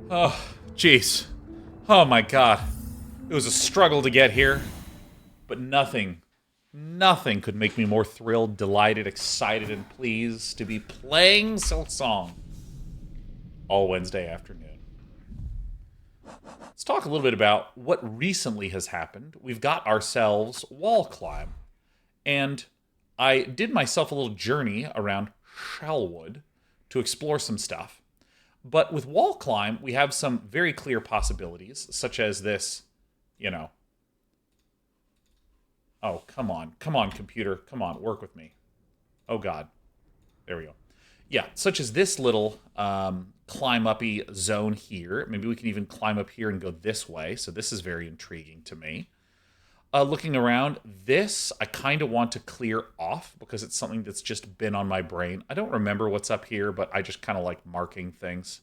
Oh, jeez. Oh my god. It was a struggle to get here. But nothing could make me more thrilled, delighted, excited, and pleased to be playing Silksong all Wednesday afternoon. Let's talk a little bit about what recently has happened. We've got ourselves Wall Climb. And I did myself a little journey around Shellwood to explore some stuff. But with Wall Climb, we have some very clear possibilities, such as this, Oh, come on. Come on, computer. Come on, work with me. Oh, God. There we go. Yeah, such as this little climb-uppy zone here. Maybe we can even climb up here and go this way. So this is very intriguing to me. Looking around, this I kind of want to clear off because it's something that's just been on my brain. I don't remember what's up here, but I just kind of like marking things.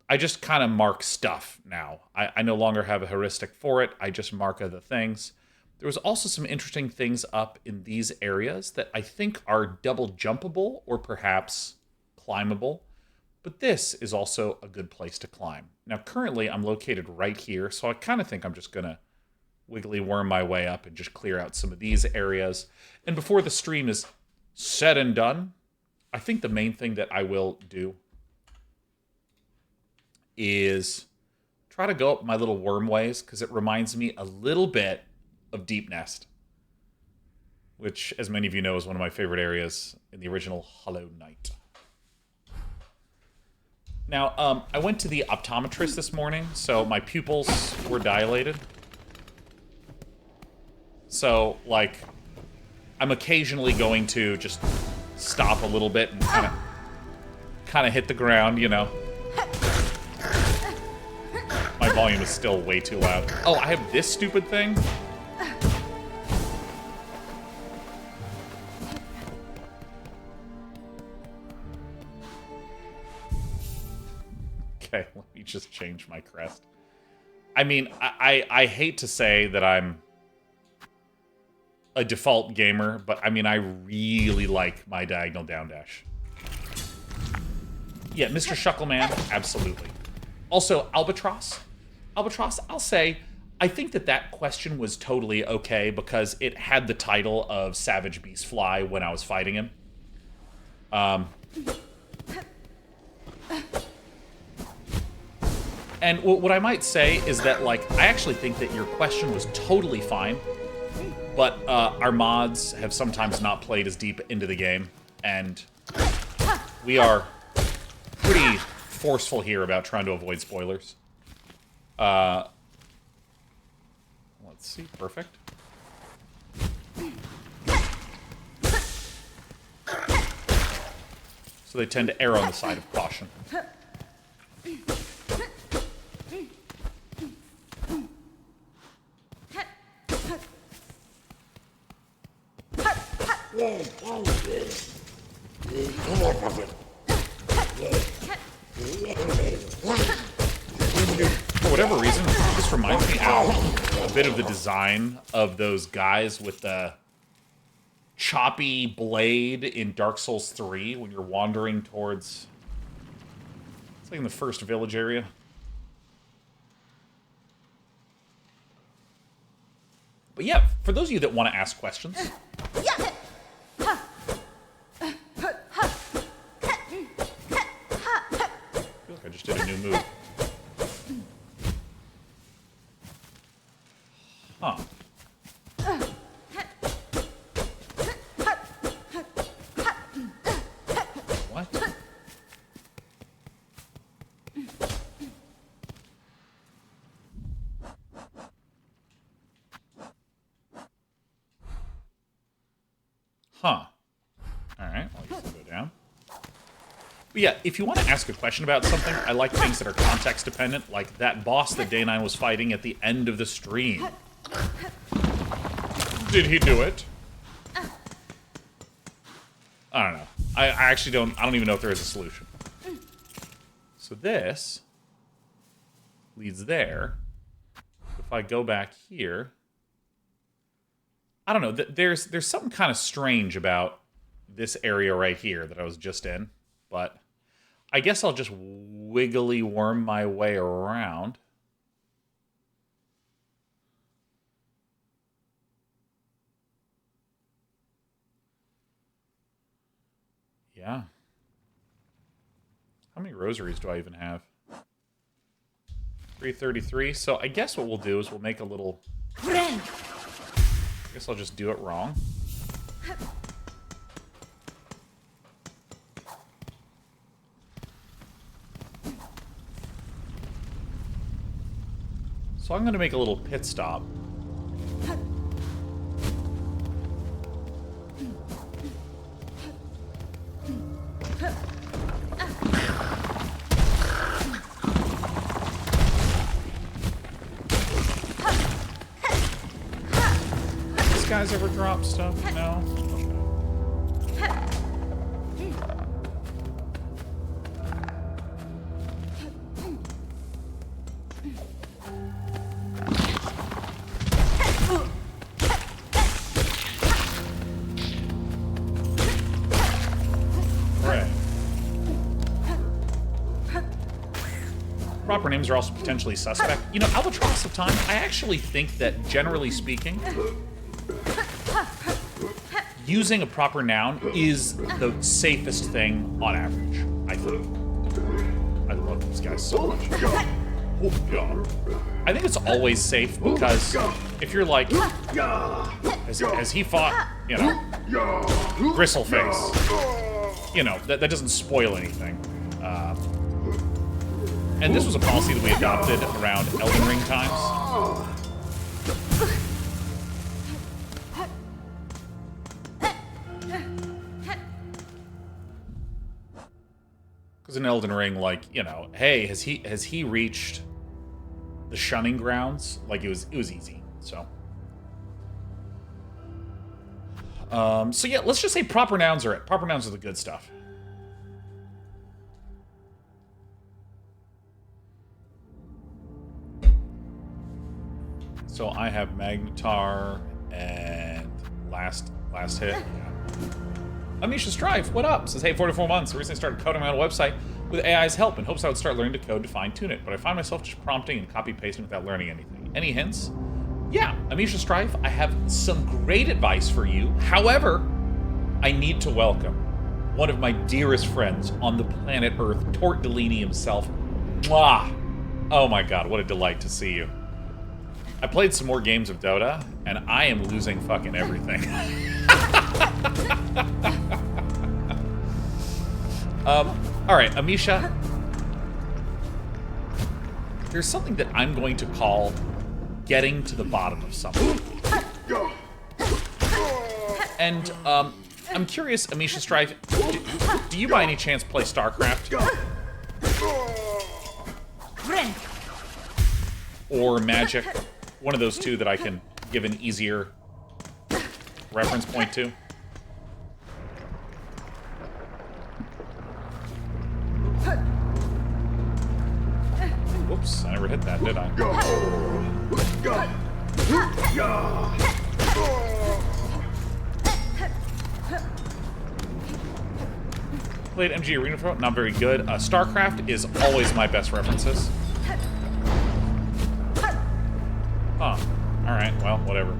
I just kind of mark stuff now. I no longer have a heuristic for it. I just mark other things. There was also some interesting things up in these areas that I think are double jumpable or perhaps climbable. But this is also a good place to climb. Now, currently, I'm located right here, so I kind of think I'm just going to wiggly worm my way up and just clear out some of these areas. And before the stream is said and done, I think the main thing that I will do is try to go up my little wormways, because it reminds me a little bit of Deep Nest, which, as many of you know, is one of my favorite areas in the original Hollow Knight. Now, I went to the optometrist this morning, so my pupils were dilated. So, like, I'm occasionally going to just stop a little bit and kind of hit the ground, My volume is still way too loud. Oh, I have this stupid thing? Okay, let me just change my crest. I mean, I hate to say that I'm a default gamer, but I mean, I really like my diagonal down dash. Yeah, Mr. Shuckleman, absolutely. Also, Albatross. Albatross, I'll say, I think that question was totally okay because it had the title of Savage Beast Fly when I was fighting him. And what I might say is that, like, I actually think that your question was totally fine, but our mods have sometimes not played as deep into the game, and we are pretty forceful here about trying to avoid spoilers. Let's see, perfect. So they tend to err on the side of caution. For whatever reason, this reminds me a bit of the design of those guys with the choppy blade in Dark Souls 3 when you're wandering towards... It's like in the first village area. But yeah, for those of you that want to ask questions... I feel like I just did a new move. Huh. What? Huh. Alright, I'll just go down. But yeah, if you want to ask a question about something, I like things that are context dependent, like that boss that Day9 was fighting at the end of the stream. Did he do it? I don't know. I actually don't... I don't even know if there is a solution. So this leads there. If I go back here... I don't know. There's something kind of strange about this area right here that I was just in. But I guess I'll just wiggly worm my way around. Yeah. How many rosaries do I even have? 333. So I guess what we'll do is we'll make a little... I guess I'll just do it wrong. So I'm going to make a little pit stop. These guys ever drop stuff? No? Proper names are also potentially suspect. You know, albatross of time, I actually think that, generally speaking, using a proper noun is the safest thing on average, I think. I love these guys so much. Oh, God. I think it's always safe because if you're like, as he fought, you know, Bristleface, you know, that doesn't spoil anything. And this was a policy that we adopted around Elden Ring times. Because in Elden Ring, like, you know, hey, has he reached the shunning grounds? Like, it was easy. So so yeah, let's just say proper nouns are it. Proper nouns are the good stuff. So I have Magnetar and last hit. Yeah. Amisha Strife, what up? Says, hey, 44 months. I recently started coding my own website with AI's help in hopes I would start learning to code to fine-tune it. But I find myself just prompting and copy-pasting without learning anything. Any hints? Yeah, Amisha Strife, I have some great advice for you. However, I need to welcome one of my dearest friends on the planet Earth, Tort Delaney himself. Mwah! Oh my god, what a delight to see you. I played some more games of Dota, and I am losing fucking everything. Alright, Amisha. There's something that I'm going to call getting to the bottom of something. And, I'm curious, Amisha Strife, do you by any chance play StarCraft? Or Magic? One of those two that I can give an easier reference point to. Whoops, I never hit that, did I? Played MG Arena Pro, not very good. StarCraft is always my best references. Huh. Alright, well, whatever.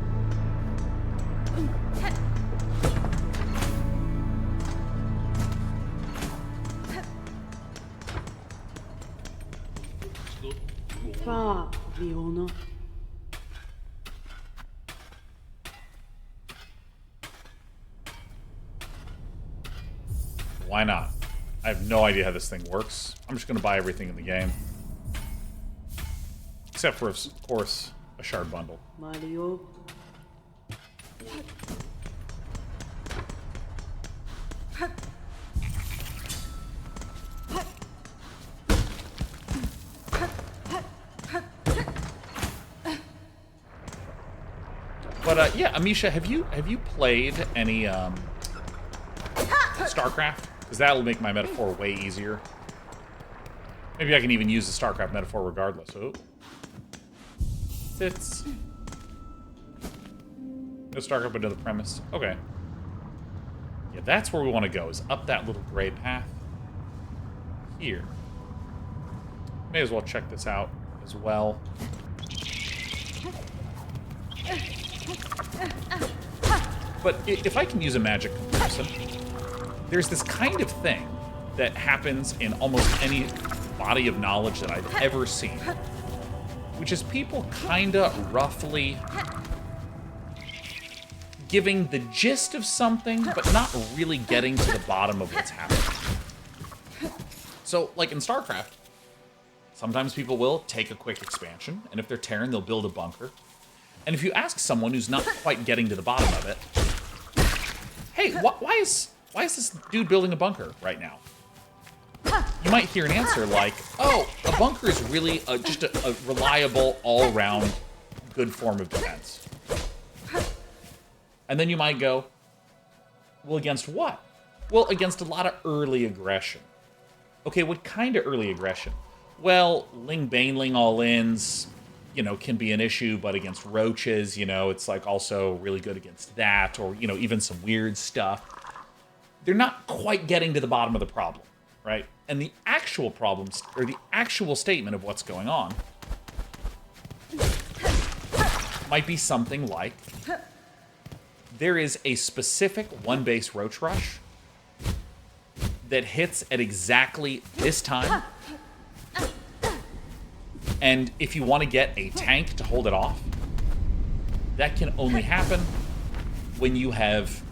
Why not? I have no idea how this thing works. I'm just gonna buy everything in the game. Except for, of course, a shard bundle. Mario. But yeah, Amisha, have you played any StarCraft? Because that'll make my metaphor way easier. Maybe I can even use the StarCraft metaphor regardless. Oh. Sits. No StarCraft, but another premise. Okay. Yeah, that's where we want to go, is up that little gray path. Here. May as well check this out as well. But if I can use a magic comparison, there's this kind of thing that happens in almost any body of knowledge that I've ever seen, which is people kinda roughly giving the gist of something, but not really getting to the bottom of what's happening. So, like in StarCraft, sometimes people will take a quick expansion, and if they're Terran, they'll build a bunker. And if you ask someone who's not quite getting to the bottom of it, hey, why is this dude building a bunker right now? You might hear an answer like, oh, a bunker is really just a reliable, all-around, good form of defense. And then you might go, well, against what? Well, against a lot of early aggression. Okay, what kind of early aggression? Well, Ling Baneling all-ins, you know, can be an issue, but against roaches, you know, it's like also really good against that, or, you know, even some weird stuff. They're not quite getting to the bottom of the problem, right? And the actual problems, or the actual statement of what's going on, might be something like, there is a specific one-base roach rush that hits at exactly this time. And if you want to get a tank to hold it off, that can only happen when you have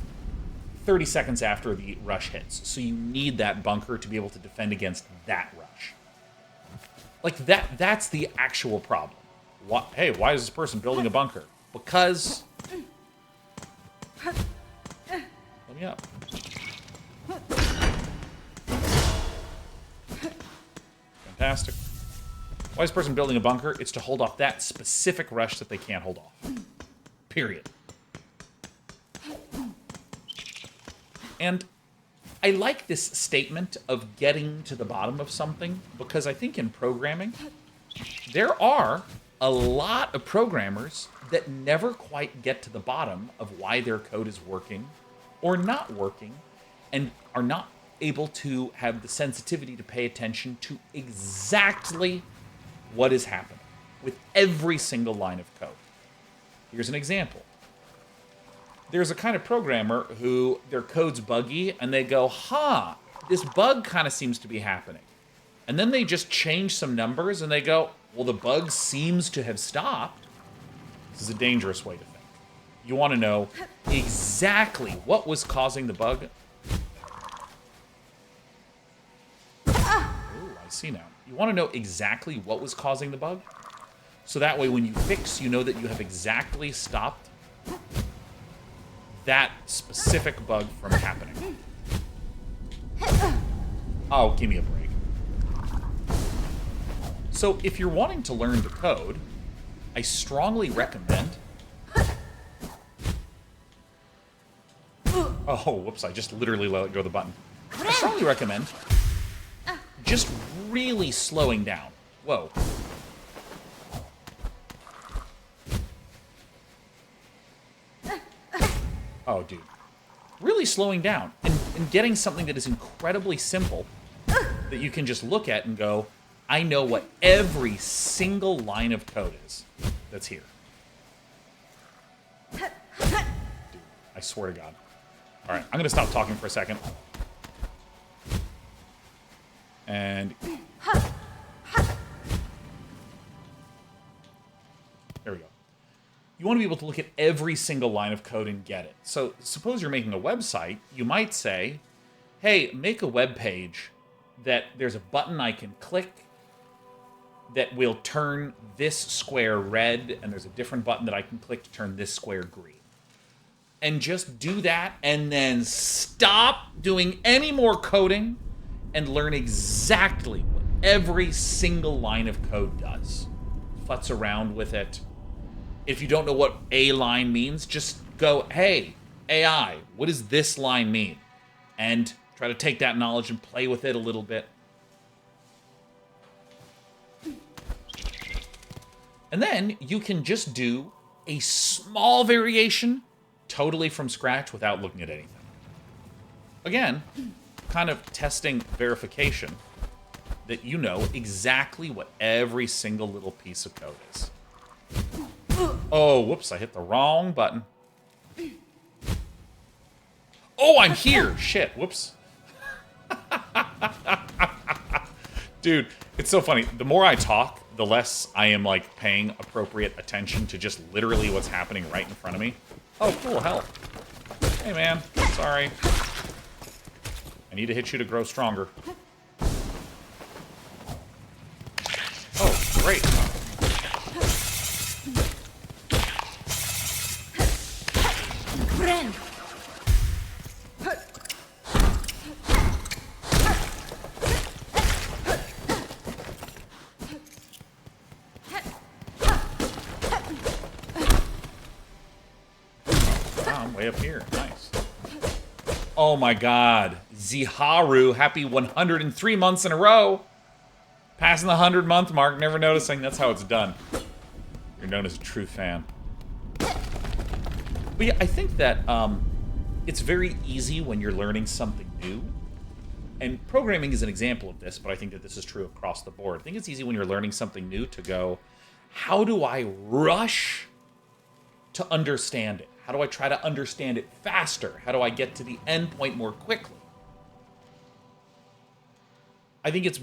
30 seconds after the rush hits. So you need that bunker to be able to defend against that rush. Like, that's the actual problem. Hey, why is this person building a bunker? Because... Let me up. Fantastic. Why is this person building a bunker? It's to hold off that specific rush that they can't hold off. Period. And I like this statement of getting to the bottom of something, because I think in programming, there are a lot of programmers that never quite get to the bottom of why their code is working or not working, and are not able to have the sensitivity to pay attention to exactly what is happening with every single line of code. Here's an example. There's a kind of programmer who their code's buggy, and they go, huh, this bug kind of seems to be happening. And then they just change some numbers, and they go, well, the bug seems to have stopped. This is a dangerous way to think. You want to know exactly what was causing the bug. Ooh, I see now. You want to know exactly what was causing the bug? So that way when you fix, you know that you have exactly stopped that specific bug from happening. Oh, give me a break. So if you're wanting to learn the code, I strongly recommend... Oh, whoops, I just literally let go of the button. I strongly recommend just really slowing down. Whoa. Oh, dude. Really slowing down and getting something that is incredibly simple that you can just look at and go, I know what every single line of code is that's here. Dude, I swear to God. All right, I'm going to stop talking for a second. And... there we go. You want to be able to look at every single line of code and get it. So suppose you're making a website, you might say, hey, make a web page that there's a button I can click that will turn this square red, and there's a different button that I can click to turn this square green. And just do that, and then stop doing any more coding and learn exactly what every single line of code does. Futz around with it. If you don't know what a line means, just go, hey, AI, what does this line mean? And try to take that knowledge and play with it a little bit. And then you can just do a small variation totally from scratch without looking at anything. Again, kind of testing verification that you know exactly what every single little piece of code is. Oh, whoops, I hit the wrong button. Oh, I'm here! Shit, whoops. Dude, it's so funny. The more I talk, the less I am, like, paying appropriate attention to just literally what's happening right in front of me. Oh, cool, help. Hey, man, sorry. I need to hit you to grow stronger. Oh, great. I'm way up here. Nice. Oh my god. Ziharu, happy 103 months in a row. Passing the 100-month mark, never noticing. That's how it's done. You're known as a true fan. But yeah, I think that it's very easy when you're learning something new. And programming is an example of this, but I think that this is true across the board. I think it's easy when you're learning something new to go, how do I rush to understand it? How do I try to understand it faster? How do I get to the end point more quickly? I think it's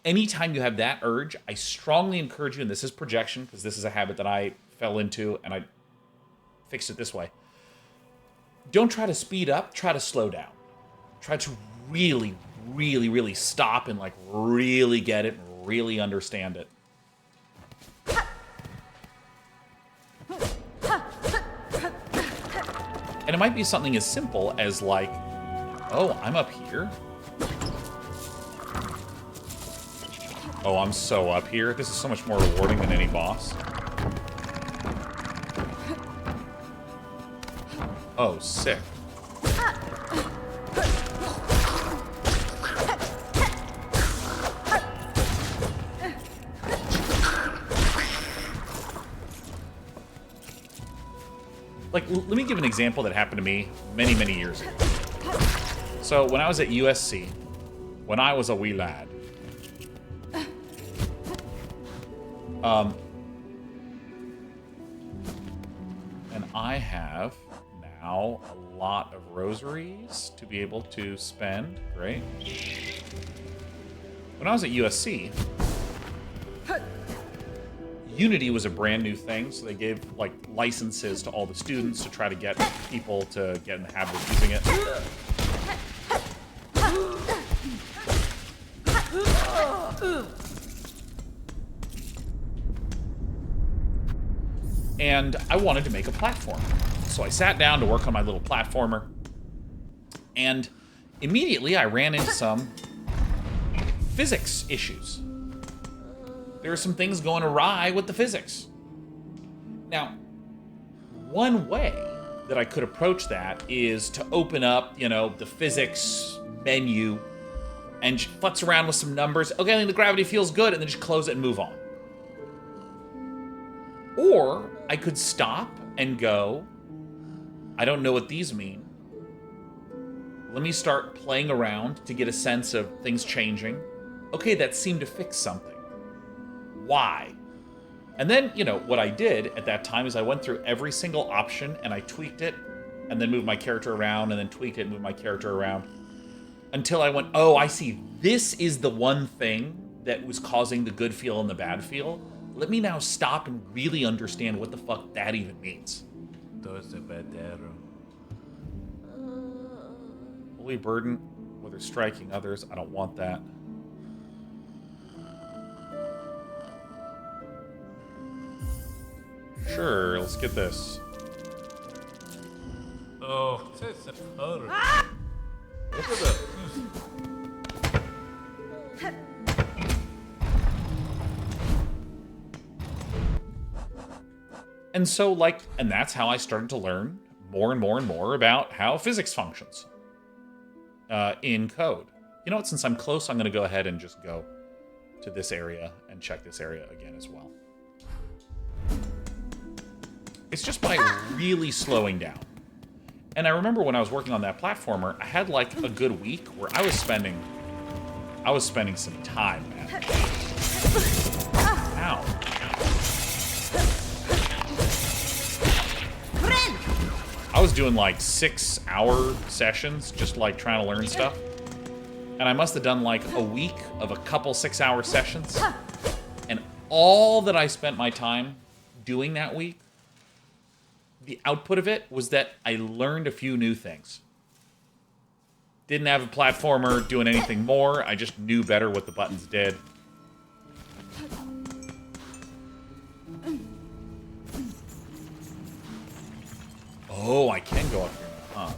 anytime you have that urge, I strongly encourage you, and this is projection, because this is a habit that I fell into, and I fixed it this way. Don't try to speed up, try to slow down. Try to really, really, really stop and, like, really get it, and really understand it. And it might be something as simple as, like, oh, I'm up here? Oh, I'm so up here. This is so much more rewarding than any boss. Oh, sick. Like, let me give an example that happened to me many, many years ago. So, when I was at USC, when I was a wee lad, and I have now a lot of rosaries to be able to spend. Great. When I was at USC, Unity was a brand new thing, so they gave, like, licenses to all the students to try to get people to get in the habit of using it. And I wanted to make a platformer. So I sat down to work on my little platformer, and immediately I ran into some physics issues. There were some things going awry with the physics. Now, one way that I could approach that is to open up, you know, the physics menu and futz around with some numbers. Okay, I think the gravity feels good, and then just close it and move on. Or I could stop and go, I don't know what these mean. Let me start playing around to get a sense of things changing. Okay, that seemed to fix something. Why? And then, you know, what I did at that time is I went through every single option and I tweaked it and then moved my character around and then tweaked it and moved my character around until I went, oh, I see. This is the one thing that was causing the good feel and the bad feel. Let me now stop and really understand what the fuck that even means. Holy burden, whether striking others, I don't want that. Sure, let's get this. Oh, it's a photo. Look at that. And so, like, and that's how I started to learn more and more and more about how physics functions in code. You know what, since I'm close, I'm going to go ahead and just go to this area and check this area again as well. It's just by really slowing down. And I remember when I was working on that platformer, I had like a good week where I was spending some time, man. was doing like 6-hour sessions, just like trying to learn stuff. And I must have done like a week of a couple 6-hour sessions. And all that I spent my time doing that week, the output of it was that I learned a few new things. Didn't have a platformer doing anything more. I just knew better what the buttons did. Oh, I can go up here now, huh?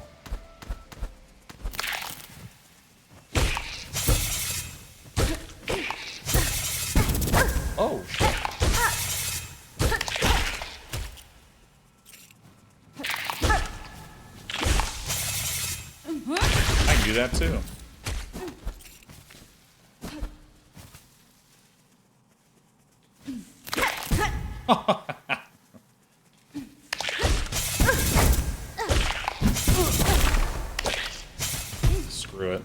Oh, shit. I can do that too. Screw it.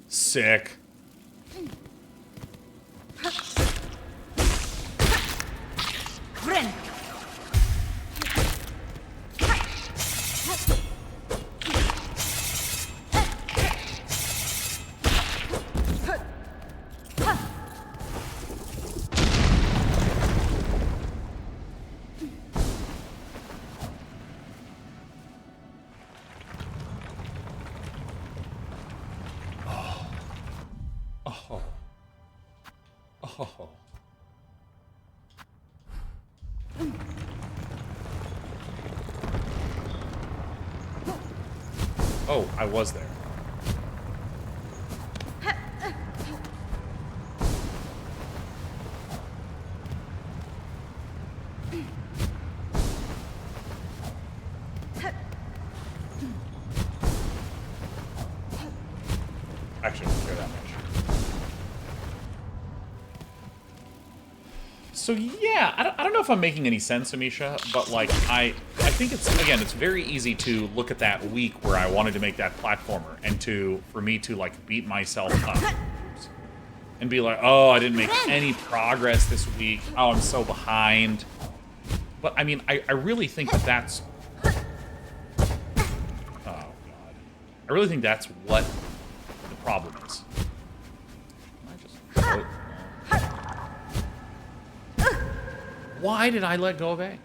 Sick. Oh. Oh, I was there. Actually, I don't care that much. So yeah, I don't know if I'm making any sense, Amisha, but like I think it's very easy to look at that week where I wanted to make that platformer and for me to like beat myself up and be like, oh, I didn't make any progress this week. Oh, I'm so behind. But I mean, I really think that's oh god, I really think that's what the problem is. I just why did I let go of A?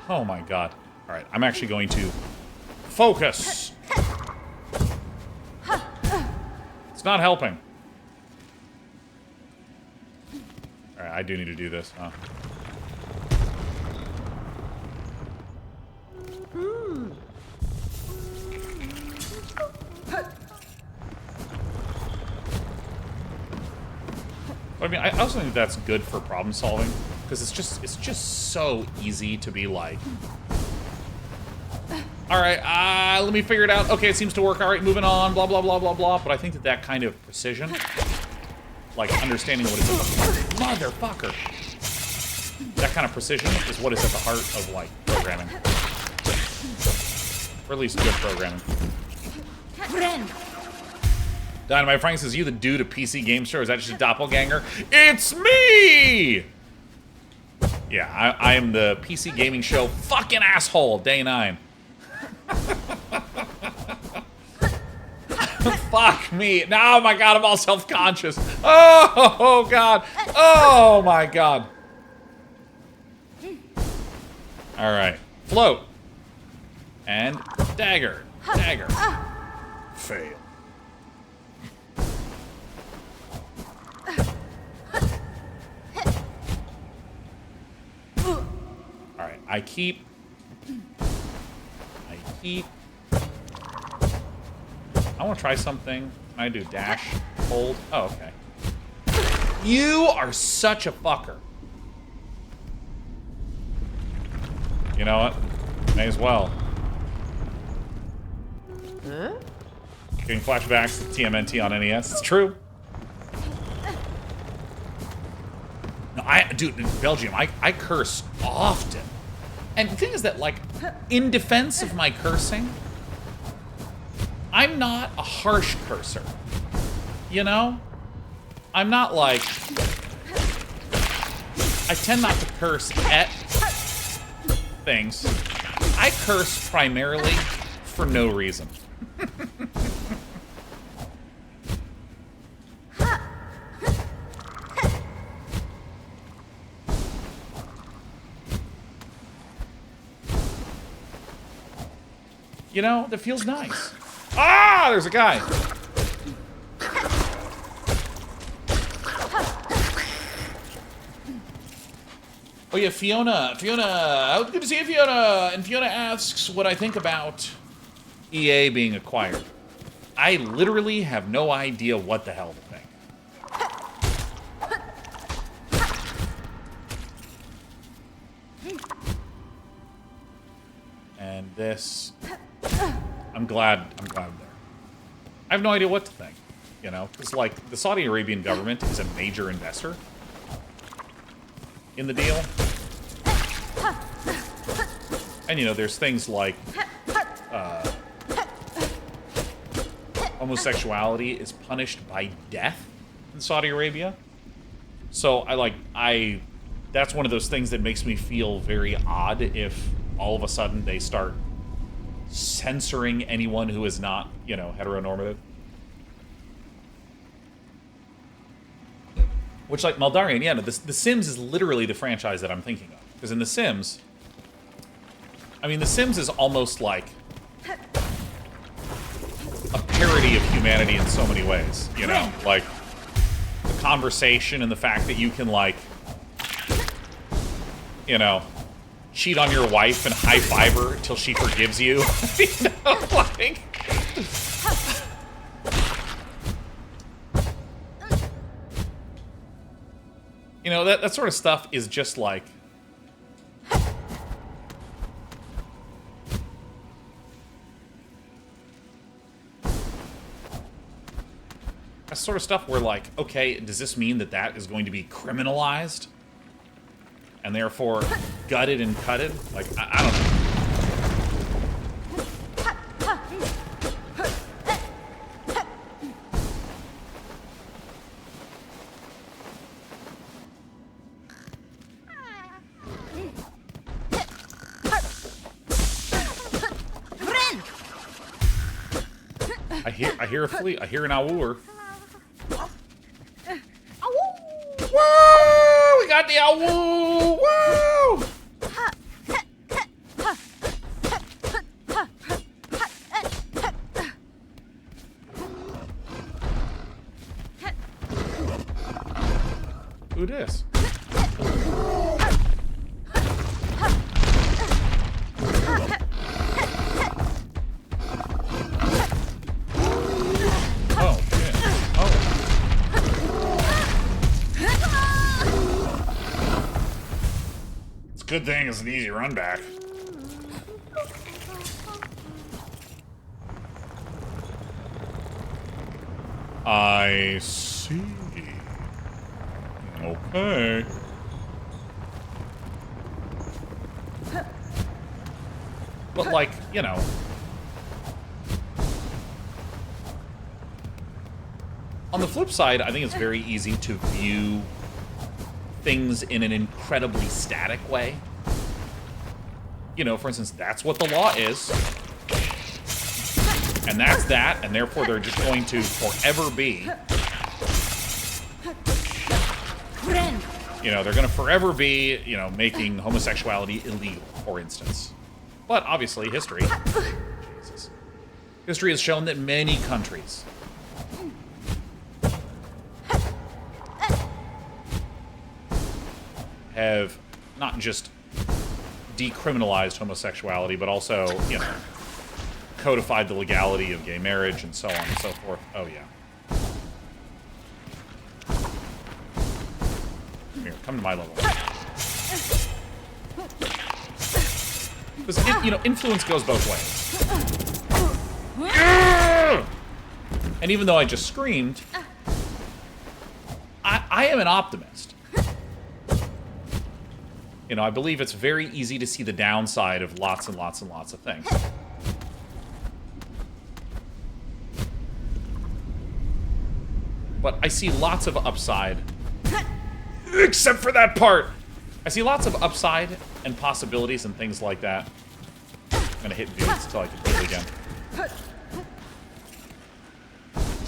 Oh my god. Alright, I'm actually going to focus. It's not helping. Alright, I do need to do this, huh? I mean, I also think that's good for problem solving because it's just so easy to be like, all right, let me figure it out. Okay, it seems to work. All right, moving on. Blah blah blah blah blah. But I think that kind of precision, like understanding what it's motherfucker, that kind of precision is what is at the heart of like programming, or at least good programming. Dynamite Frank says, you the dude at PC Gamester, or is that just a doppelganger? It's me! Yeah, I am the PC Gaming Show fucking asshole, Day9. Fuck me. No, oh my god, I'm all self-conscious. Oh god. Oh my god. Alright. Float. And dagger. Dagger. Fail. Alright, I keep... I want to try something. Can I do dash? Hold? Oh, okay. You are such a fucker. You know what? May as well. Huh? Getting flashbacks to TMNT on NES. It's true. No, dude, in Belgium, I curse often. And the thing is that, like, in defense of my cursing, I'm not a harsh curser. You know? I'm not like... I tend not to curse at things. I curse primarily for no reason. You know, that feels nice. Ah, there's a guy. Oh yeah, Fiona, good to see you, Fiona. And Fiona asks what I think about EA being acquired. I literally have no idea what the hell to think. And this, I'm glad I'm there. I have no idea what to think, you know, because like the Saudi Arabian government is a major investor in the deal. And, you know, there's things like homosexuality is punished by death in Saudi Arabia. So that's one of those things that makes me feel very odd if all of a sudden they start censoring anyone who is not, you know, heteronormative. Which, like, Maldarian, yeah, no, The Sims is literally the franchise that I'm thinking of. Because in The Sims, I mean, The Sims is almost like a parody of humanity in so many ways, you know? Like, the conversation and the fact that you can, like, you know, cheat on your wife and high-five her until she forgives you. You know, like... You know, that sort of stuff is just like... That sort of stuff where, like, okay, does this mean that that is going to be criminalized? And therefore gutted and cutted? Like, I don't know. I hear a flea. I hear an awooer. Woo! We got the awoo! Woo! Who dis? Good thing it's an easy run back. I see. Okay. But, like, you know. On the flip side, I think it's very easy to view things in an incredibly static way. You know, for instance, that's what the law is. And that's that, and therefore they're just going to forever be... You know, they're going to forever be, you know, making homosexuality illegal, for instance. But obviously, history... Jesus. History has shown that many countries... have not just decriminalized homosexuality, but also, you know, codified the legality of gay marriage and so on and so forth. Oh, yeah. Here, come to my level. Because, you know, influence goes both ways. Yeah! And even though I just screamed, I am an optimist. You know, I believe it's very easy to see the downside of lots and lots and lots of things. But I see lots of upside. Except for that part! I see lots of upside and possibilities and things like that. I'm gonna hit dudes until I can hit it again.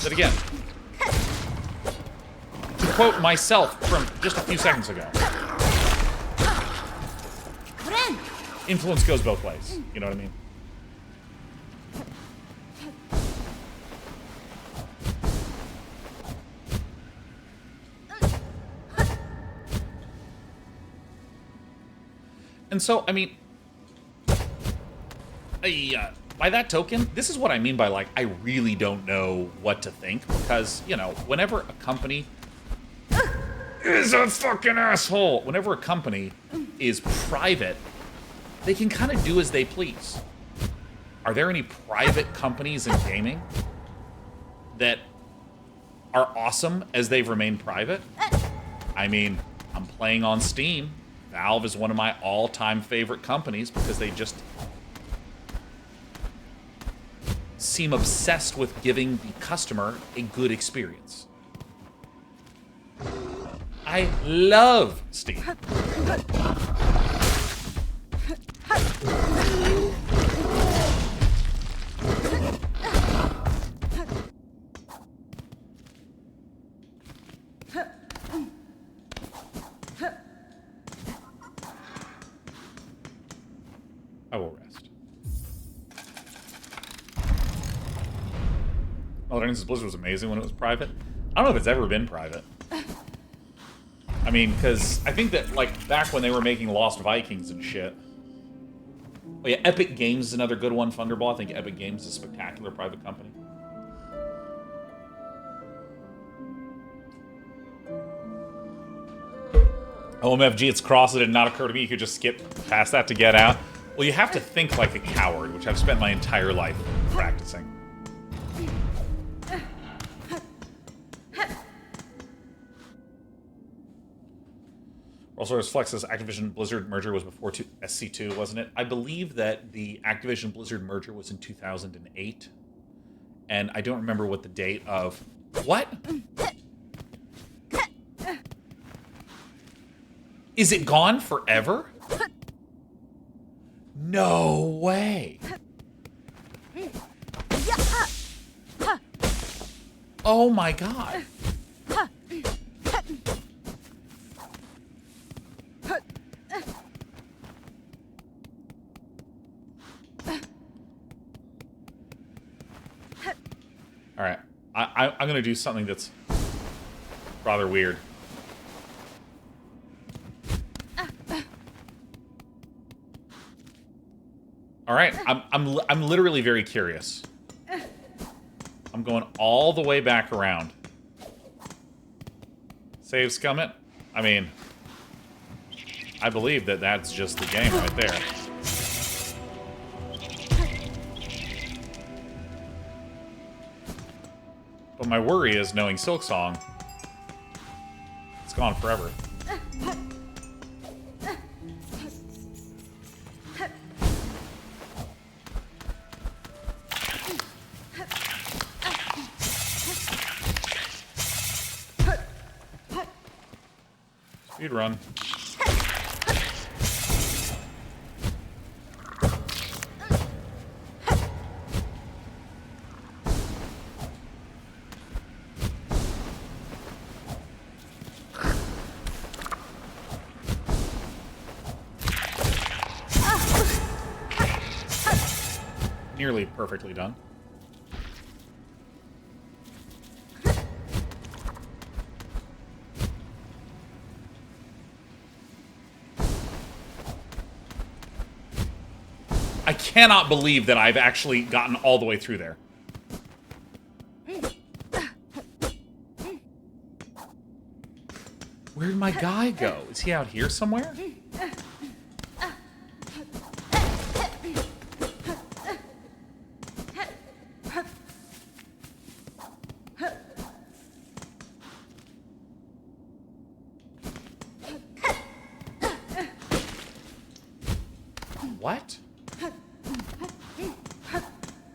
But again, to quote myself from just a few seconds ago, influence goes both ways. You know what I mean? And so, I mean, by that token, this is what I mean by, like, I really don't know what to think. Because, you know, whenever a company is a fucking asshole, whenever a company is private, they can kind of do as they please. Are there any private companies in gaming that are awesome as they've remained private? I mean, I'm playing on Steam. Valve is one of my all-time favorite companies because they just seem obsessed with giving the customer a good experience. I love Steam. I will rest. Oh, Blizzard was amazing when it was private. I don't know if it's ever been private. I mean, because I think that, like, back when they were making Lost Vikings and shit. Oh yeah, Epic Games is another good one, Thunderball. I think Epic Games is a spectacular private company. OMFG, it's cross. It did not occur to me you could just skip past that to get out. Well, you have to think like a coward, which I've spent my entire life practicing. Also, Flex's Activision Blizzard merger was before SC2, wasn't it? I believe that the Activision Blizzard merger was in 2008. And I don't remember what the date of... What? Is it gone forever? No way. Oh my god. Alright. I'm gonna do something that's rather weird. Alright, I'm literally very curious. I'm going all the way back around. Save Scummit? I mean, I believe that that's just the game right there. But my worry is, knowing Silksong, it's gone forever. Speed run. Nearly perfectly done. I cannot believe that I've actually gotten all the way through there. Where'd my guy go? Is he out here somewhere? What?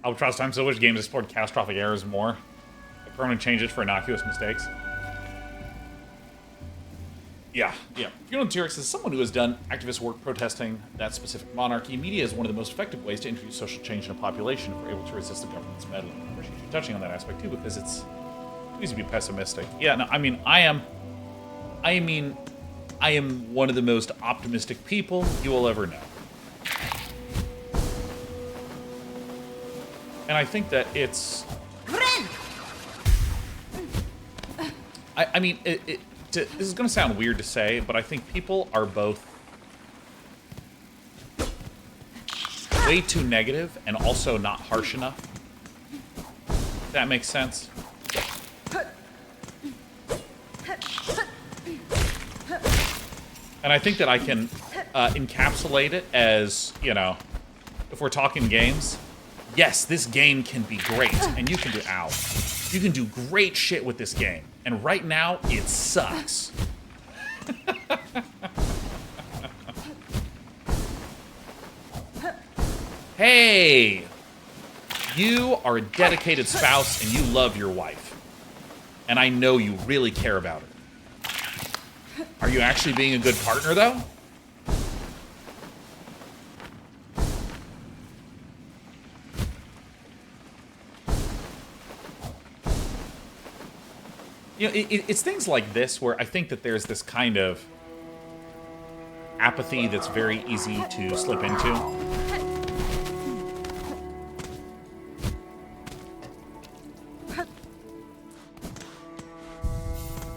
Albatross Time so which games explored catastrophic errors more? Like permanent changes for innocuous mistakes? Yeah. Funeral T-Rex is someone who has done activist work protesting that specific monarchy. Media is one of the most effective ways to introduce social change in a population if we're able to resist the government's meddling. I appreciate you touching on that aspect too, because it's easy to be pessimistic. Yeah, no, I mean, I am one of the most optimistic people you will ever know. And I think that it's... I mean, this is going to sound weird to say, but I think people are both way too negative and also not harsh enough. If that makes sense. And I think that I can encapsulate it as, you know, if we're talking games, yes, this game can be great, and you can do, ow, you can do great shit with this game. And right now, it sucks. Hey! You are a dedicated spouse, and you love your wife. And I know you really care about her. Are you actually being a good partner, though? You know, it's things like this where I think that there's this kind of apathy that's very easy to slip into.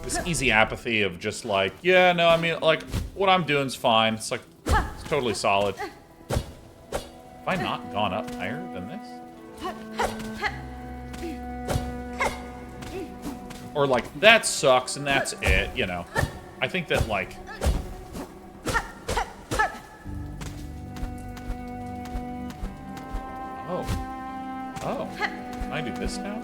This easy apathy of just like, yeah, no, I mean, like, what I'm doing's fine. It's like, it's totally solid. Have I not gone up higher than this? Or like, that sucks and that's it, you know. I think that like... Oh. Can I do this now?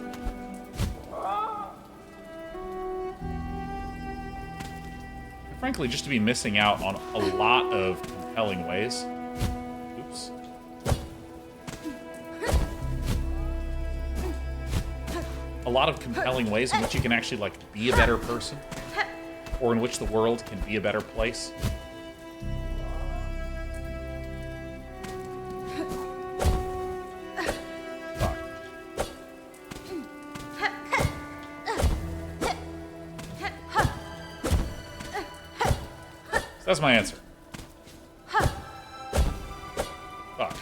Frankly, just to be missing out on a lot of compelling ways. Oops. A lot of compelling ways in which you can actually, like, be a better person. Or in which the world can be a better place. Fuck. So that's my answer. Fuck.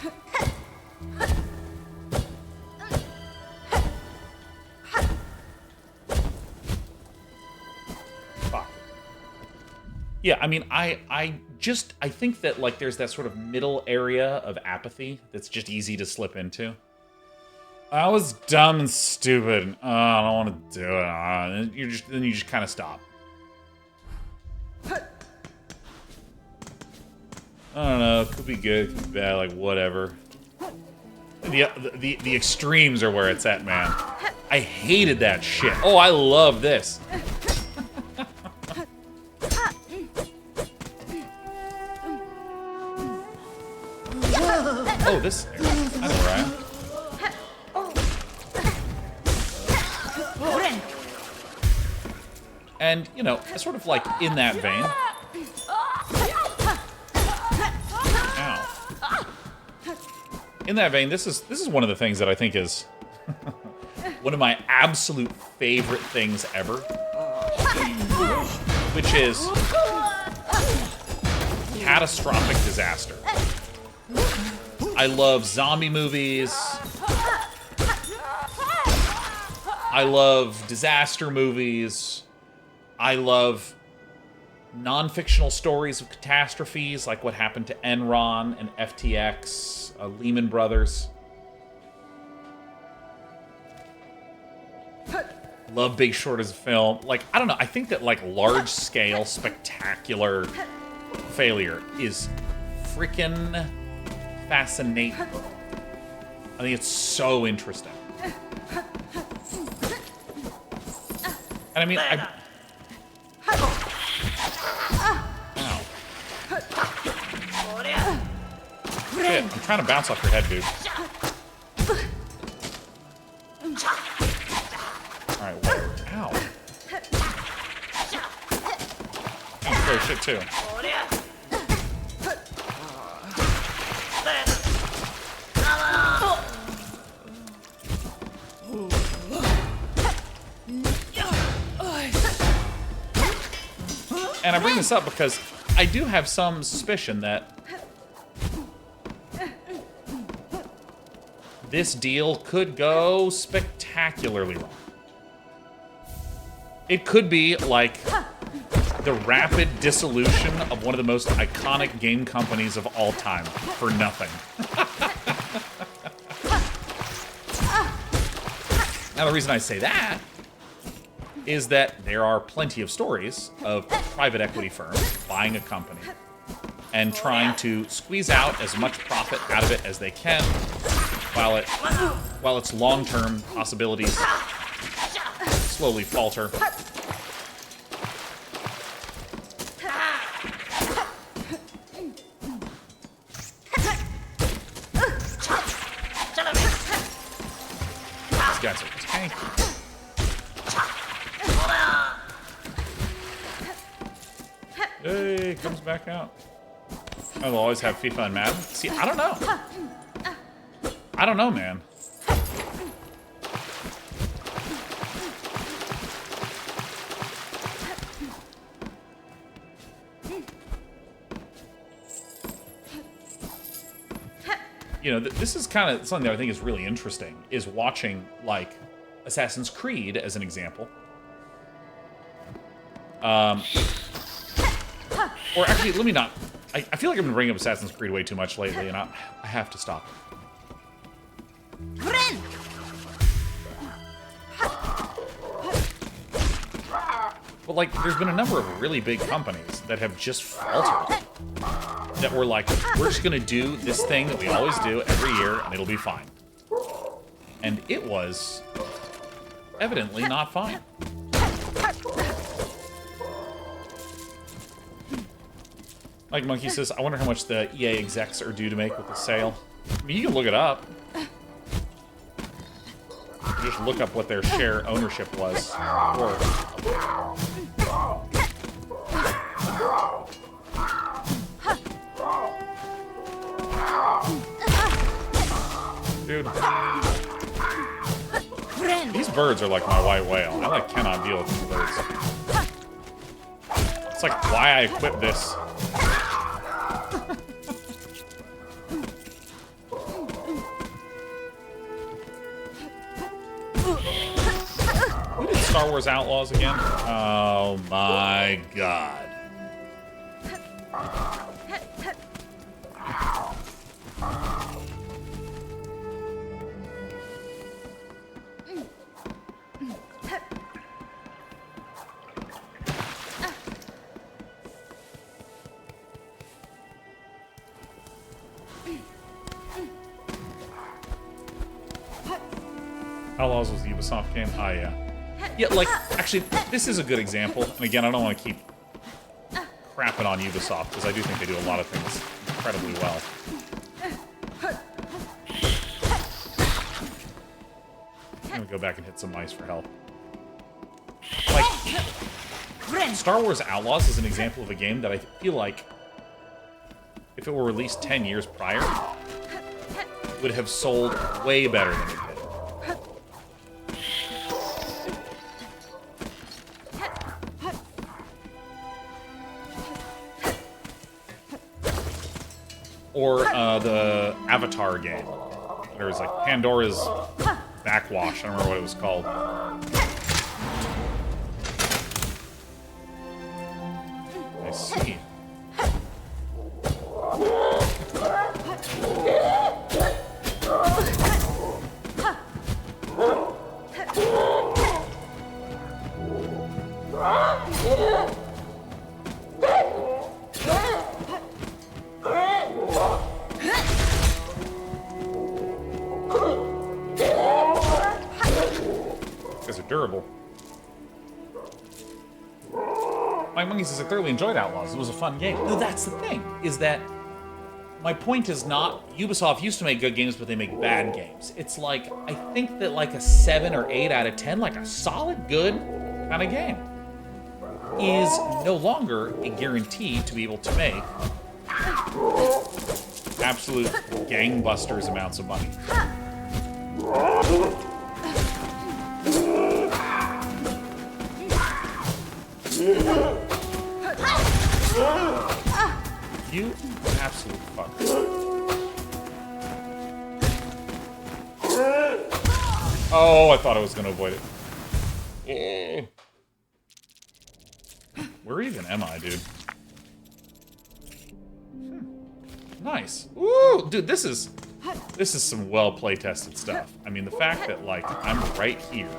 Yeah, I mean, I think that, like, there's that sort of middle area of apathy that's just easy to slip into. I was dumb and stupid. I don't want to do it. And then you just kind of stop. I don't know. It could be good, could be bad, like, whatever. The extremes are where it's at, man. I hated that shit. Oh, I love this. Oh, this area. I know, right? And, you know, sort of like in that vein. Ow. In that vein, this is one of the things that I think is one of my absolute favorite things ever. Which is catastrophic disaster. I love zombie movies. I love disaster movies. I love non-fictional stories of catastrophes, like what happened to Enron and FTX, Lehman Brothers. Love Big Short as a film. Like, I don't know, I think that, like, large-scale, spectacular failure is freaking fascinating. I think it's so interesting. And I mean, ow. Shit, I'm trying to bounce off your head, dude. Alright, whatever. Ow. I'm gonna throw shit too. And I bring this up because I do have some suspicion that this deal could go spectacularly wrong. It could be like the rapid dissolution of one of the most iconic game companies of all time for nothing. Now, the reason I say that is that there are plenty of stories of private equity firms buying a company and trying to squeeze out as much profit out of it as they can while its long-term possibilities slowly falter. These guys are tanky. Hey, comes back out. I'll always have FIFA and Madden. See, I don't know. I don't know, man. You know, this is kind of something that I think is really interesting, is watching, like, Assassin's Creed, as an example. Or actually, let me not. I feel like I've been bringing up Assassin's Creed way too much lately, and I have to stop. But, like, there's been a number of really big companies that have just faltered. That were like, we're just gonna do this thing that we always do every year, and it'll be fine. And it was evidently not fine. Mike Monkey says, I wonder how much the EA execs are due to make with the sale. I mean, you can look it up. Just look up what their share ownership was. Dude. These birds are like my white whale. I like cannot deal with these birds. It's like why I equipped this. Who did Star Wars Outlaws again? Oh my god. Outlaws was the Ubisoft game? Ah, yeah. Yeah, like, actually, this is a good example. And again, I don't want to keep crapping on Ubisoft, because I do think they do a lot of things incredibly well. I'm gonna go back and hit some mice for help. Like, Star Wars Outlaws is an example of a game that I feel like, if it were released 10 years prior, would have sold way better than it did. Or the Avatar game. There was like Pandora's Backwash. I don't remember what it was called. I see. Durable. Mike Monkey says, I thoroughly enjoyed Outlaws. It was a fun game. No, that's the thing, is that My point is not Ubisoft used to make good games, but they make bad games. It's like, I think that like a 7 or 8 out of 10, like a solid, good kind of game, is no longer a guarantee to be able to make absolute gangbusters amounts of money. You absolute fuck. Oh, I thought I was going to avoid it. Where even am I, dude? Nice. Ooh, dude, this is some well play-tested stuff. I mean, the fact that, like, I'm right here,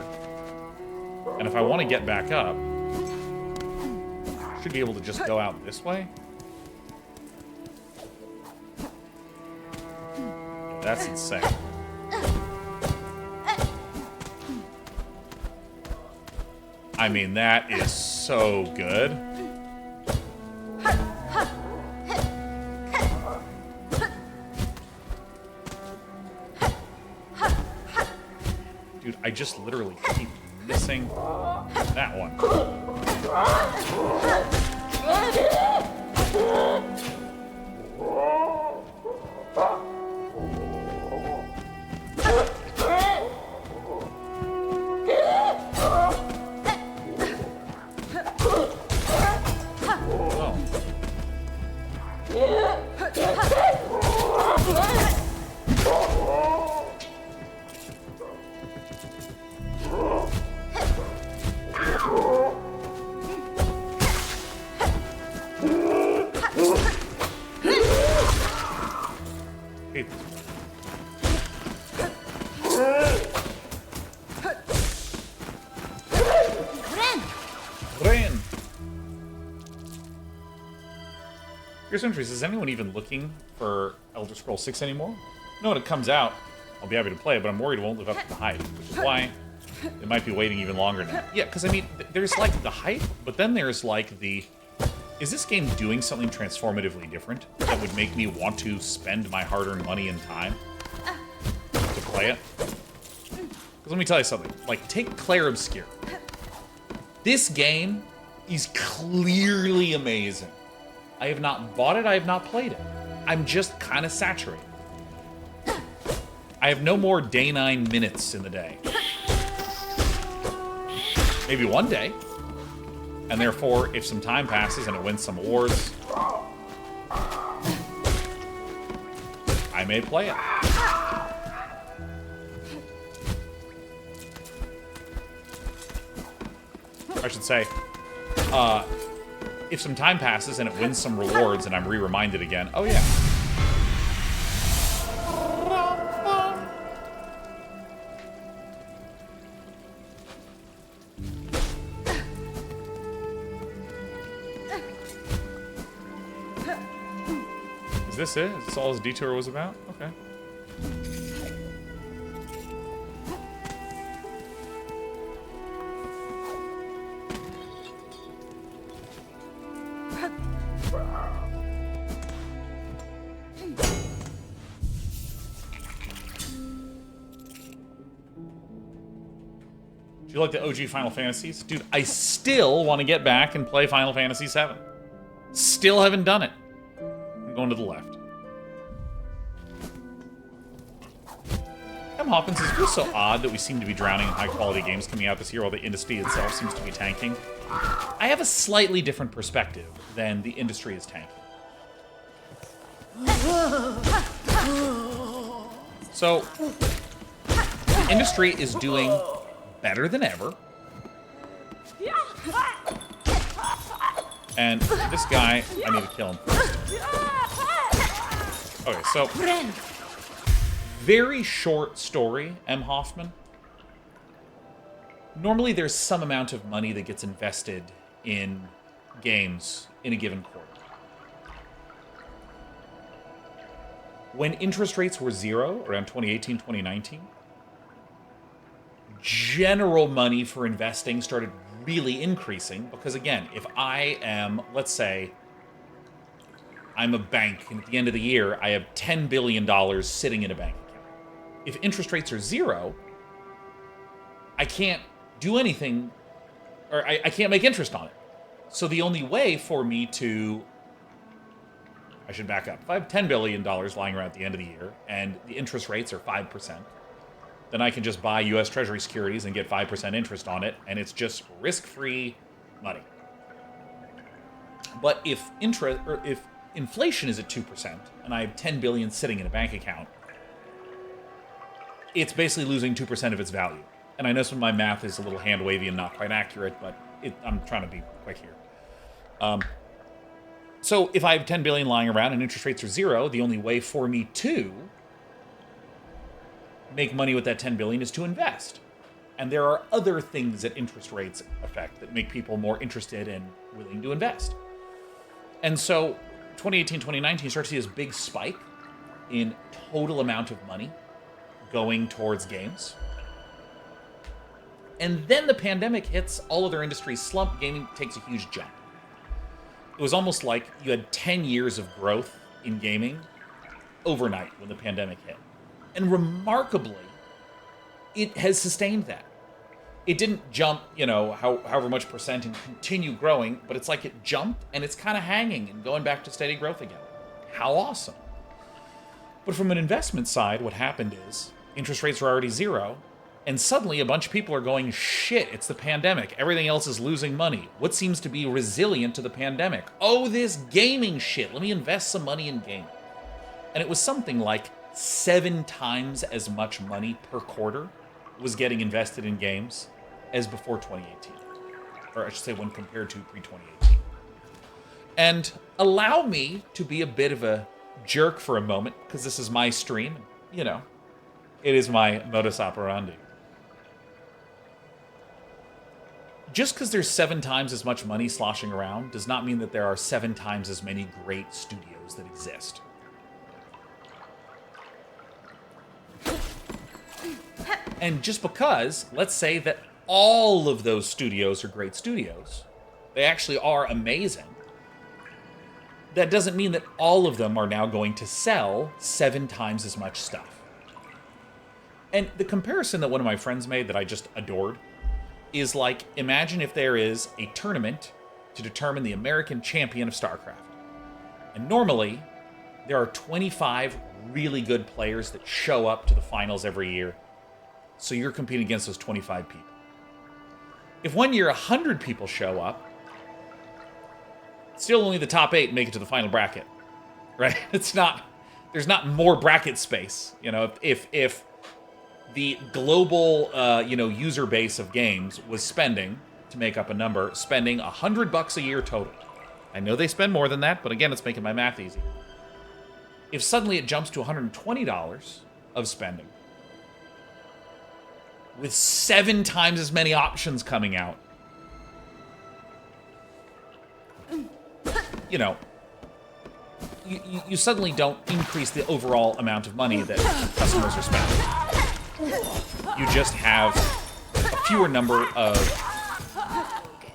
and if I want to get back up, I should be able to just go out this way. That's insane. I mean, that is so good. Dude, I just literally keep missing that one. Here's some entries. Is anyone even looking for Elder Scrolls 6 anymore? No, when it comes out, I'll be happy to play it, but I'm worried it won't live up to the hype, which is why it might be waiting even longer now. Yeah, because, I mean, there's, like, the hype, but then there's, like, the... Is this game doing something transformatively different that would make me want to spend my hard-earned money and time to play it? Because let me tell you something. Like, take Claire Obscure. This game is clearly amazing. I have not bought it, I have not played it. I'm just kind of saturated. I have no more Day9 minutes in the day. Maybe one day. And therefore, if some time passes and it wins some awards, I may play it. I should say, if some time passes and it wins some rewards and I'm re-reminded again, oh yeah. Is this it? Is this all his detour was about? Okay. Do you like the OG Final Fantasies? Dude, I still want to get back and play Final Fantasy VII. Still haven't done it. I'm going to the left. Hoppins, it feels so odd that we seem to be drowning in high-quality games coming out this year while the industry itself seems to be tanking. I have a slightly different perspective than the industry is tanking. So, the industry is doing better than ever. And this guy, I need to kill him first. Okay, so... Very short story, M. Hoffman. Normally there's some amount of money that gets invested in games in a given quarter. When interest rates were zero, around 2018, 2019, general money for investing started really increasing because, again, if I am, let's say, I'm a bank, and at the end of the year, I have $10 billion sitting in a bank account. If interest rates are zero, I can't do anything, or I can't make interest on it. So the only way for me to... I should back up. If I have $10 billion lying around at the end of the year, and the interest rates are 5%, then I can just buy U.S. Treasury securities and get 5% interest on it, and it's just risk-free money. But if inflation is at 2%, and I have $10 billion sitting in a bank account, it's basically losing 2% of its value. And I know some of my math is a little hand-wavy and not quite accurate, but I'm trying to be quick here. So if I have $10 billion lying around and interest rates are zero, the only way for me to make money with that $10 billion is to invest. And there are other things that interest rates affect that make people more interested and willing to invest. And so 2018, 2019, you start to see this big spike in total amount of money going towards games. And then the pandemic hits, all other industries slump, gaming takes a huge jump. It was almost like you had 10 years of growth in gaming overnight when the pandemic hit. And remarkably, it has sustained that. It didn't jump, however much percent and continue growing, but it's like it jumped and it's kind of hanging and going back to steady growth again. How awesome. But from an investment side, what happened is interest rates were already zero, and suddenly a bunch of people are going, shit, it's the pandemic. Everything else is losing money. What seems to be resilient to the pandemic? Oh, this gaming shit. Let me invest some money in gaming. And it was something like 7 times as much money per quarter was getting invested in games as before 2018. Or I should say when compared to pre-2018. And allow me to be a bit of a jerk for a moment, because this is my stream. It is my modus operandi. Just because there's 7 times as much money sloshing around does not mean that there are 7 times as many great studios that exist. And just because, let's say that all of those studios are great studios, they actually are amazing, that doesn't mean that all of them are now going to sell 7 times as much stuff. And the comparison that one of my friends made that I just adored is like, imagine if there is a tournament to determine the American champion of StarCraft. And normally, there are 25 really good players that show up to the finals every year. So you're competing against those 25 people. If one year 100 people show up, still only the top 8 make it to the final bracket, right? There's not more bracket space. If the global, user base of games was spending, to make up a number, spending $100 a year total. I know they spend more than that, but again, it's making my math easy. If suddenly it jumps to $120 of spending, with 7 times as many options coming out, you suddenly don't increase the overall amount of money that customers are spending. You just have a fewer number of...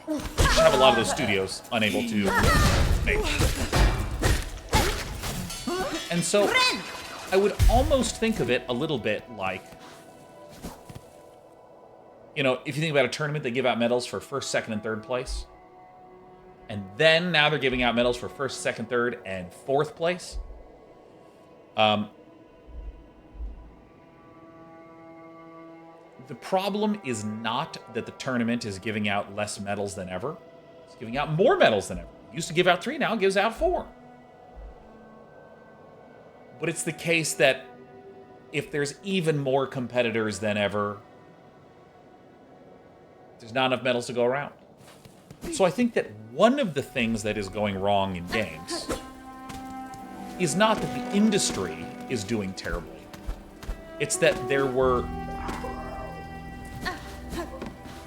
You just have a lot of those studios unable to make. And so, I would almost think of it a little bit like... if you think about a tournament, they give out medals for first, second, and third place. And then now they're giving out medals for first, second, third, and fourth place. The problem is not that the tournament is giving out less medals than ever. It's giving out more medals than ever. It used to give out 3, now it gives out 4. But it's the case that if there's even more competitors than ever, there's not enough medals to go around. So I think that one of the things that is going wrong in games is not that the industry is doing terribly. It's that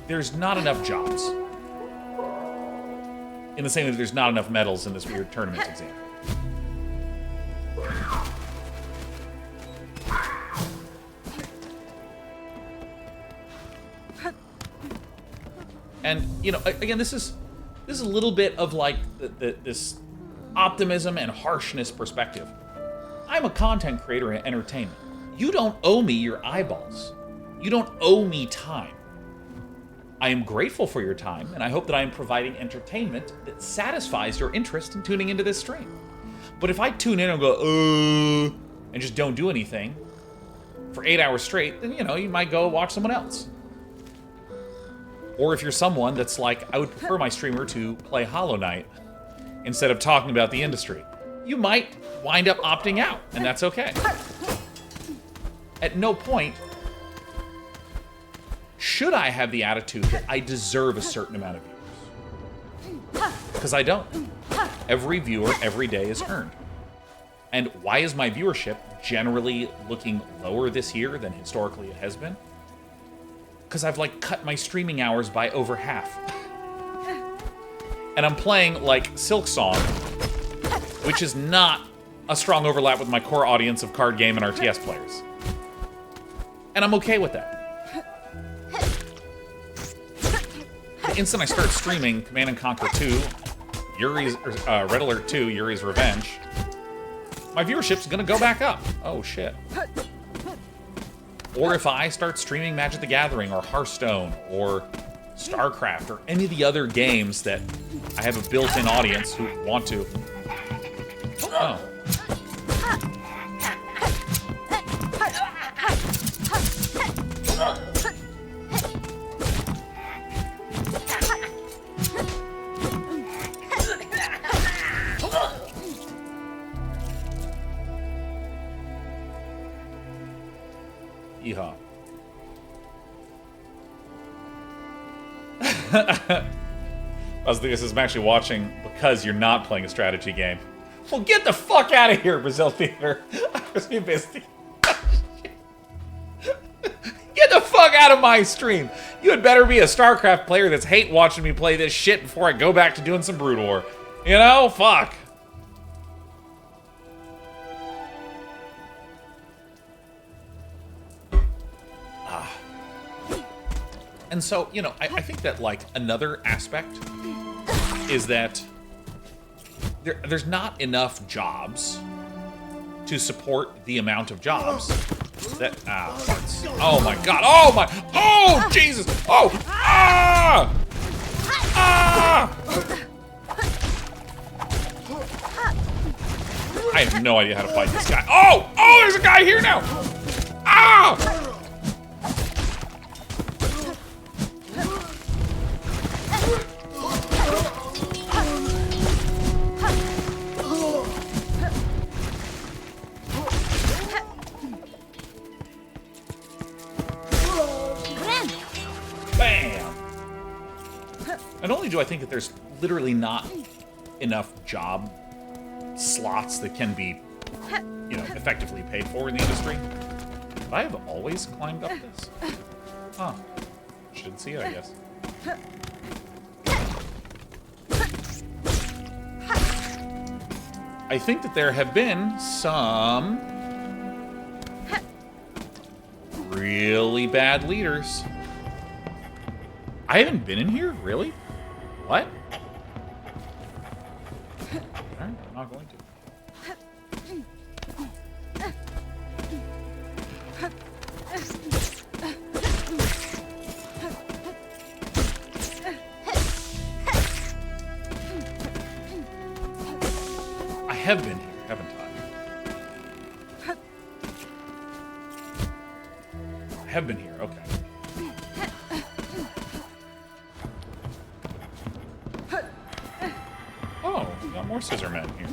there's not enough jobs. In the same way that there's not enough medals in this weird tournament example. And again, this is a little bit of like this optimism and harshness perspective. I'm a content creator in entertainment. You don't owe me your eyeballs. You don't owe me time. I am grateful for your time, and I hope that I am providing entertainment that satisfies your interest in tuning into this stream. But if I tune in and go, and just don't do anything for 8 hours straight, then, you might go watch someone else. Or if you're someone that's like, I would prefer my streamer to play Hollow Knight instead of talking about the industry, you might wind up opting out, and that's okay. At no point should I have the attitude that I deserve a certain amount of viewers. Because I don't. Every viewer, every day is earned. And why is my viewership generally looking lower this year than historically it has been? Because I've, cut my streaming hours by over half. And I'm playing, Silksong, which is not a strong overlap with my core audience of card game and RTS players. And I'm okay with that. The instant I start streaming Command & Conquer 2, Red Alert 2, Yuri's Revenge, my viewership's gonna go back up. Oh, shit. Or if I start streaming Magic the Gathering, or Hearthstone, or StarCraft, or any of the other games that I have a built-in audience who want to... Oh. Yeehaw. This is actually watching because you're not playing a strategy game. Well, get the fuck out of here, Brazil Theater. I was being busy. Get the fuck out of my stream. You had better be a StarCraft player that's hate watching me play this shit before I go back to doing some Brood War. Fuck. And so, I think that, another aspect is that there's not enough jobs to support the amount of jobs that... farts. Oh, my God. Oh, Jesus. Oh, I have no idea how to fight this guy. Oh, there's a guy here now. Bam! Not only do I think that there's literally not enough job slots that can be, effectively paid for in the industry, but I have always climbed up this. Huh. Shouldn't see it, I guess. I think that there have been some really bad leaders. I haven't been in here? Really? What? Alright, I'm not going to. I have been here, haven't I? I have been here, okay. Oh, we got more scissor men here.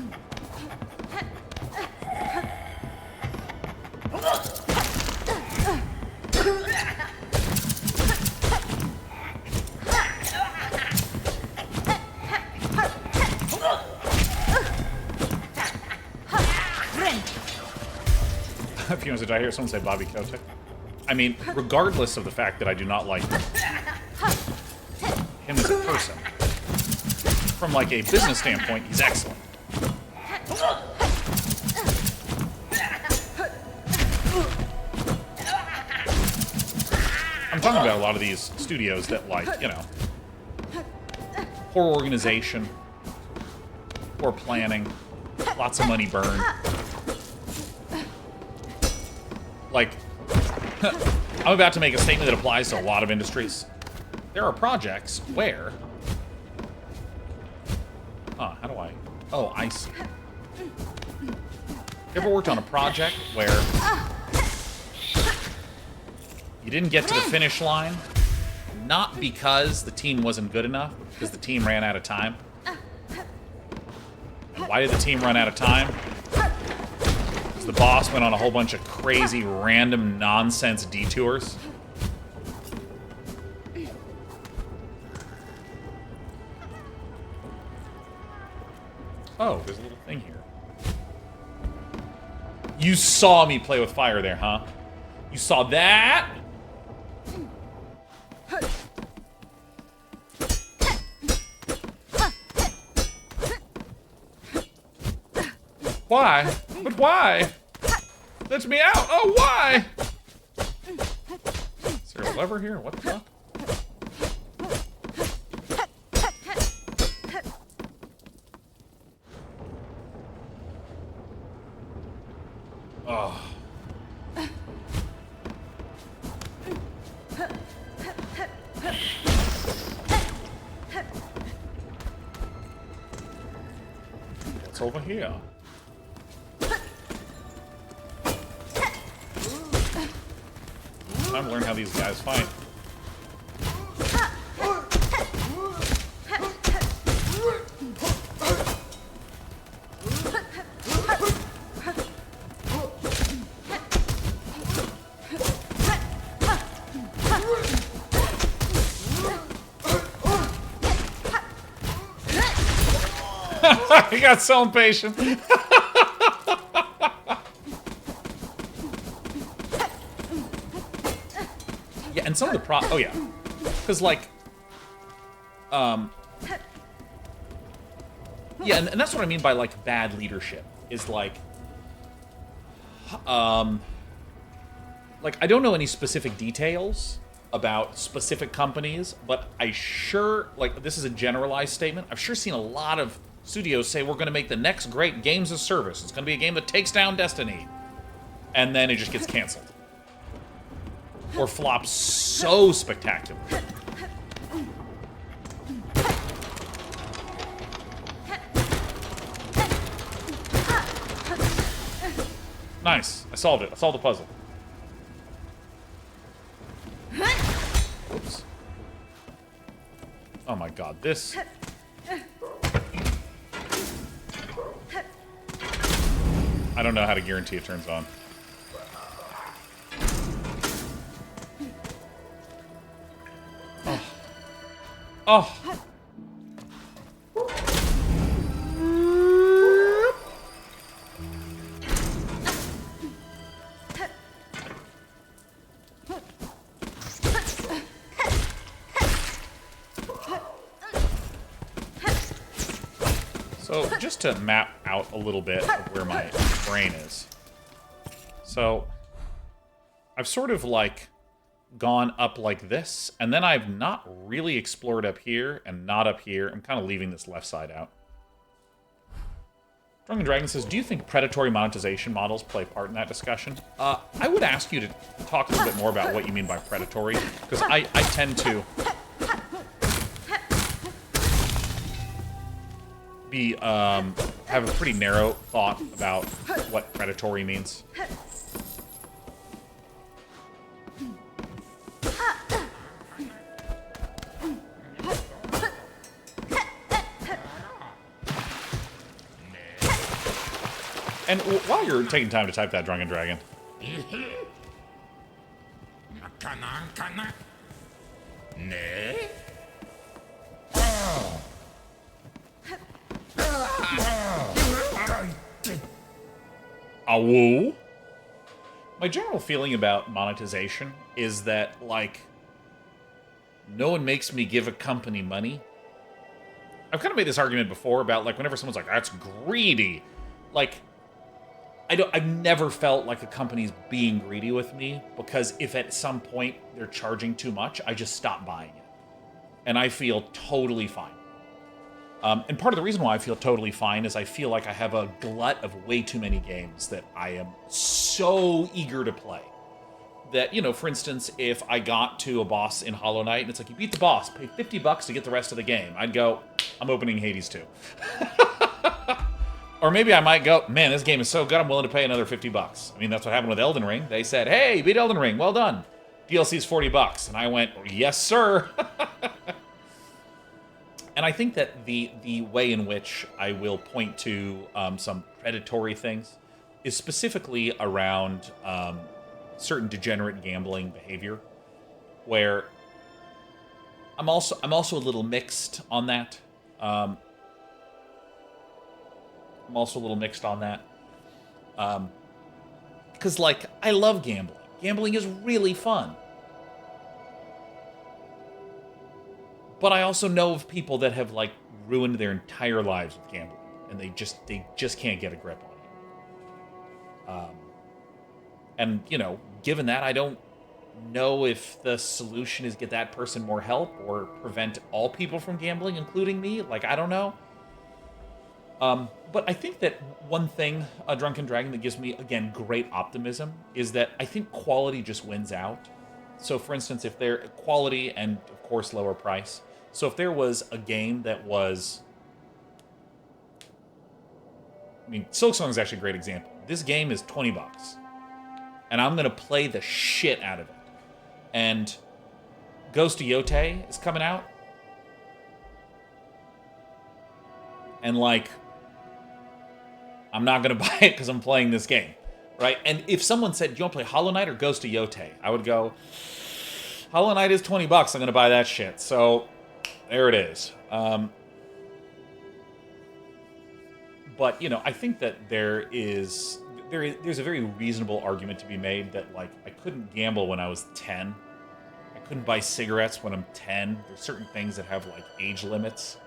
A few minutes did I hear someone say Bobby Kotick? I mean, regardless of the fact that I do not like him as a person, from a business standpoint, he's excellent. I'm talking about a lot of these studios that Horror Organization, Poor planning. Lots of money burned. Like, I'm about to make a statement that applies to a lot of industries. There are projects where... Huh, how do I... Oh, I see. You ever worked on a project where you didn't get to the finish line, not because the team wasn't good enough, but because the team ran out of time? And why did the team run out of time? Because the boss went on a whole bunch of crazy, random, nonsense detours. Oh, there's a little thing here. You saw me play with fire there, huh? You saw that? Why? But why? Let me out! Oh, why? Is there a lever here? What the fuck? Oh. What's over here? Time to learn how these guys fight. He got so impatient. Yeah, and some of the oh yeah, because like, yeah, and that's what I mean by like bad leadership is like, like I don't know any specific details about specific companies, but I sure, like, this is a generalized statement. I've sure seen a lot of studios say we're going to make the next great games of service. It's going to be a game that takes down Destiny. And then it just gets canceled. Or flops so spectacular. Nice. I solved it. I solved the puzzle. Oops. Oh my god, this... I don't know how to guarantee it turns on. Oh. Oh. So, just to map out a little bit of where my brain is. So, I've sort of, like, gone up like this, and then I've not really explored up here, and not up here. I'm kind of leaving this left side out. Drunken Dragon says, do you think predatory monetization models play a part in that discussion? I would ask you to talk a little bit more about what you mean by predatory, because I tend to... have a pretty narrow thought about what predatory means. And while you're taking time to type that, Drunken Dragon. Awoo. My general feeling about monetization is that, like, no one makes me give a company money. I've kind of made this argument before about, like, whenever someone's like, that's greedy. Like, I've never felt like a company's being greedy with me, because if at some point they're charging too much, I just stop buying it. And I feel totally fine. And part of the reason why I feel totally fine is I feel like I have a glut of way too many games that I am so eager to play. That, you know, for instance, if I got to a boss in Hollow Knight and it's like, you beat the boss, pay $50 to get the rest of the game, I'd go, I'm opening Hades 2. Or maybe I might go, man, this game is so good, I'm willing to pay another $50. I mean, that's what happened with Elden Ring. They said, hey, beat Elden Ring, well done. DLC's $40. And I went, yes, sir. And I think that the way in which I will point to some predatory things is specifically around certain degenerate gambling behavior, where I'm also a little mixed on that. I'm also a little mixed on that. Because, like, I love gambling. Gambling is really fun. But I also know of people that have, like, ruined their entire lives with gambling. And they just can't get a grip on it. And, you know, given that, I don't know if the solution is get that person more help or prevent all people from gambling, including me. Like, I don't know. But I think that one thing, a Drunken Dragon, that gives me, again, great optimism is that I think quality just wins out. So, for instance, if they're quality and, of course, lower price. So if there was a game that was... I mean, Silksong is actually a great example. This game is $20. And I'm going to play the shit out of it. And Ghost of Yotei is coming out. And, like, I'm not going to buy it because I'm playing this game. Right? And if someone said, do you want to play Hollow Knight or Ghost of Yotei? I would go, Hollow Knight is $20. I'm going to buy that shit. So, there it is. But, you know, I think that there's a very reasonable argument to be made that, like, I couldn't gamble when I was 10. I couldn't buy cigarettes when I'm 10. There's certain things that have, like, age limits.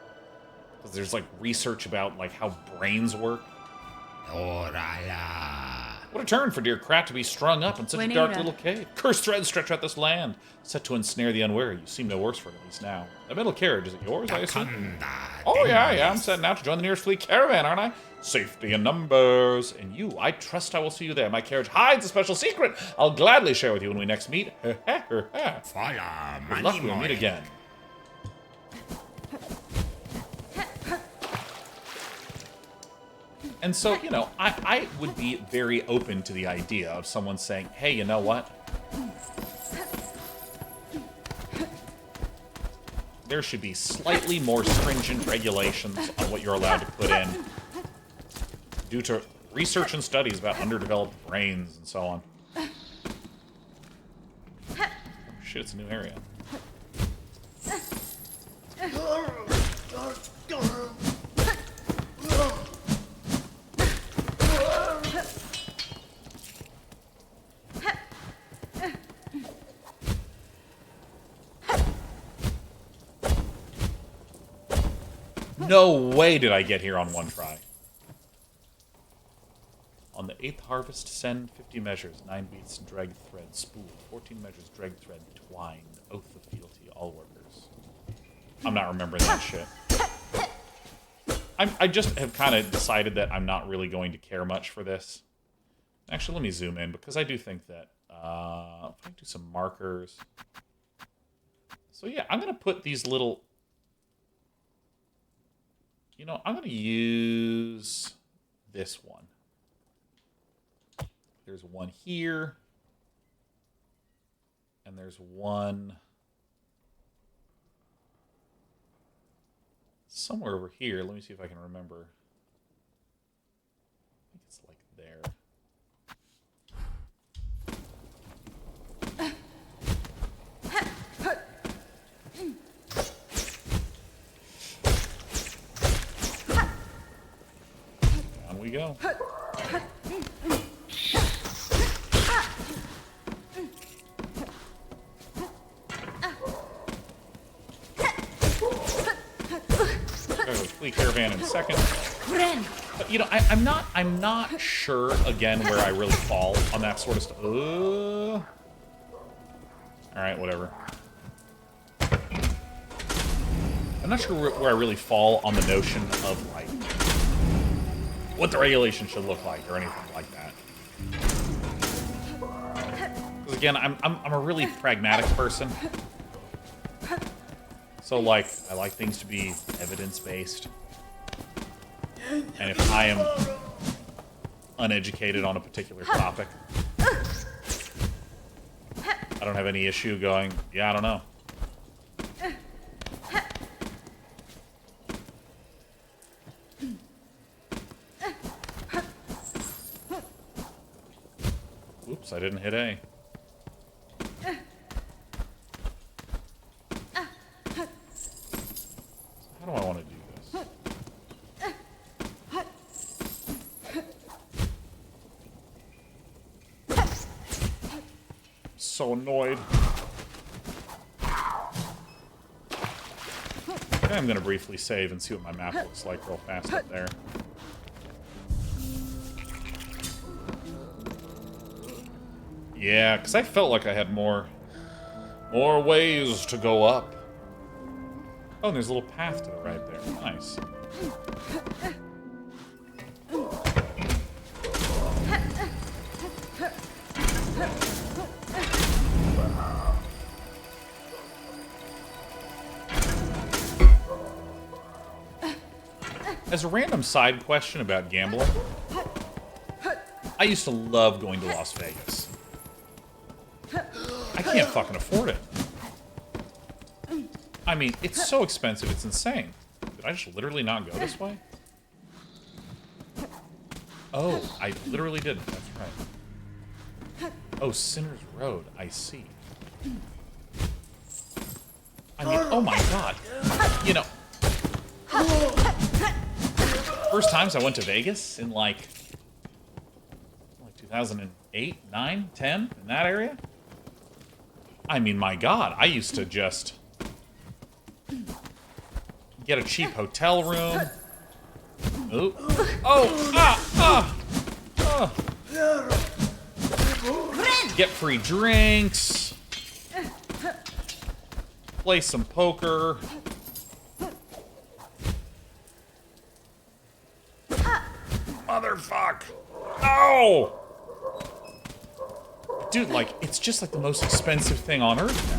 Because there's, like, research about, like, how brains work. What a turn for dear Krat to be strung up in such a dark little cave. Cursed threads stretch out this land, set to ensnare the unwary. You seem no worse for it, at least now. That metal carriage, is it yours, I assume? Oh, yeah, I'm setting out to join the nearest fleet caravan, aren't I? Safety in numbers. And you, I trust I will see you there. My carriage hides a special secret I'll gladly share with you when we next meet. Good luck, we'll meet again. And so, you know, I would be very open to the idea of someone saying, hey, you know what? There should be slightly more stringent regulations on what you're allowed to put in due to research and studies about underdeveloped brains and so on. Oh, shit, it's a new area. No way did I get here on one try. On the 8th harvest, send 50 measures, 9 beats, drag thread, spool, 14 measures, drag thread, twine, oath of fealty, all workers. I'm not remembering that shit. I just have kind of decided that I'm not really going to care much for this. Actually, let me zoom in, because I do think that, if I do some markers. So yeah, I'm going to put these little... You know, I'm going to use this one. There's one here. And there's one somewhere over here. Let me see if I can remember. I think it's like there. Down we go. Fleet caravan in a second. But you know, I'm not sure again where I really fall on that sort of stuff. All right, whatever. I'm not sure where I really fall on the notion of, like, what the regulation should look like or anything like that. Because again, I'm a really pragmatic person. So, like, I like things to be evidence-based. And if I am uneducated on a particular topic, I don't have any issue going, yeah, I don't know. Oops, I didn't hit A. How do I want to do this? So annoyed. I'm going to briefly save and see what my map looks like real fast up there. Yeah, because I felt like I had more ways to go up. Oh, and there's a little path to the right there. Nice. As a random side question about gambling, I used to love going to Las Vegas. I can't fucking afford it. I mean, it's so expensive, it's insane. Did I just literally not go this way? Oh, I literally didn't. That's right. Oh, Sinner's Road. I see. I mean, oh my god. You know, first times I went to Vegas in like 2008, 9, 10, in that area. I mean, my god, I used to just get a cheap hotel room. Ooh. Oh, get free drinks. Play some poker. Motherfuck. Oh! Dude, like, it's just like the most expensive thing on earth now.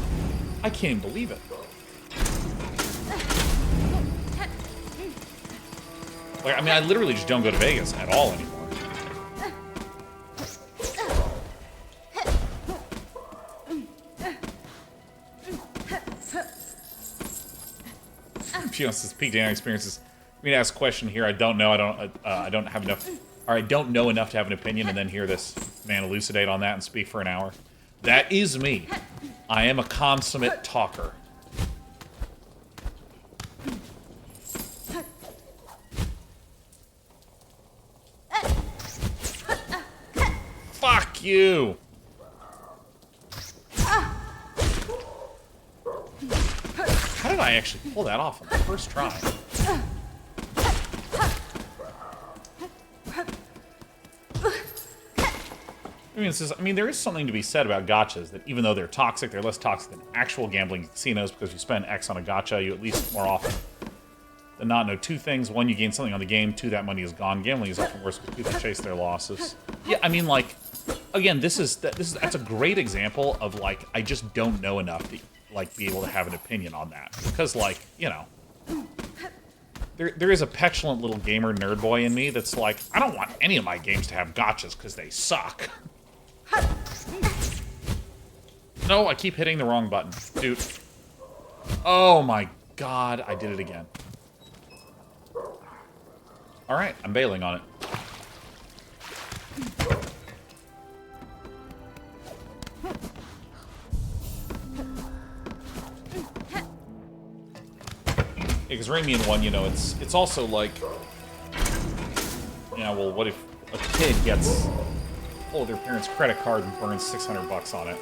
I can't even believe it. Like, I mean, I literally just don't go to Vegas at all anymore. She wants to speak to our experiences. I'm gonna ask a question here. I don't know. I don't have enough, or I don't know enough to have an opinion, and then hear this man elucidate on that and speak for an hour. That is me. I am a consummate talker. Fuck you. How did I actually pull that off on the first try? I mean, there is something to be said about gachas, that even though they're toxic, they're less toxic than actual gambling casinos, because if you spend X on a gacha, you at least more often than not know two things. One, you gain something on the game. Two, that money is gone. Gambling is often worse because people chase their losses. Yeah, I mean, like, again, that's a great example of, like, I just don't know enough to, like, be able to have an opinion on that. Because, like, you know, there is a petulant little gamer nerd boy in me that's like, I don't want any of my games to have gachas because they suck. No, I keep hitting the wrong button. Dude. Oh my god, I did it again. Alright, I'm bailing on it. Because Ramian 1, you know, it's also like, yeah, well, what if a kid gets hold of their parents' credit card and burns $600 on it?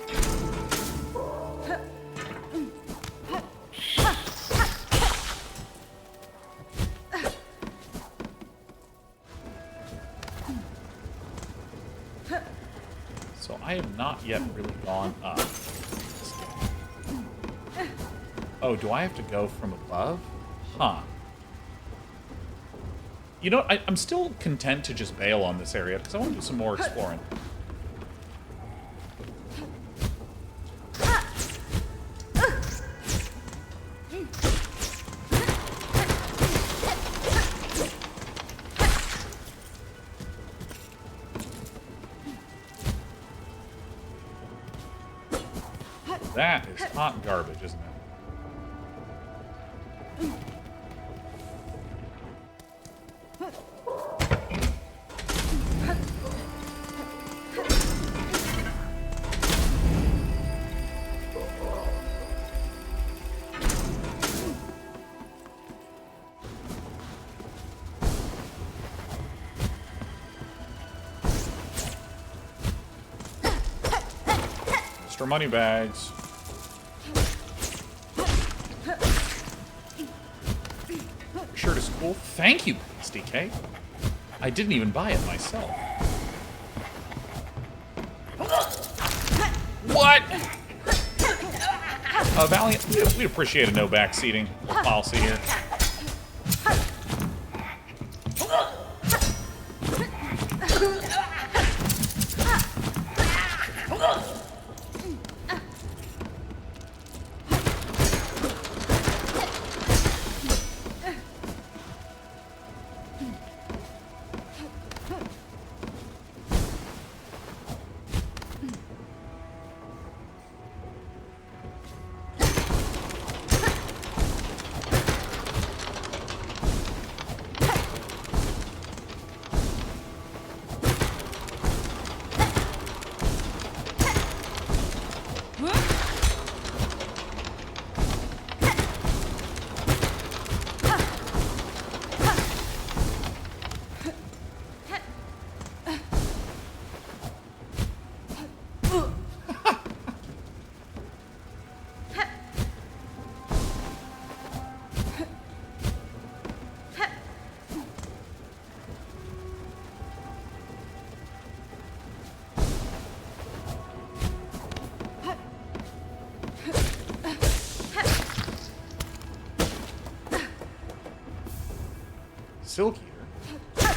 So I have not yet really gone up this game. Oh, do I have to go from above? Huh. You know, I'm still content to just bail on this area, because I want to do some more exploring. That is hot garbage, isn't it? Extra money bags. Shirt is cool. Thank you, SDK. I didn't even buy it myself. What? Valiant, we'd appreciate a no backseating policy here. Silk here.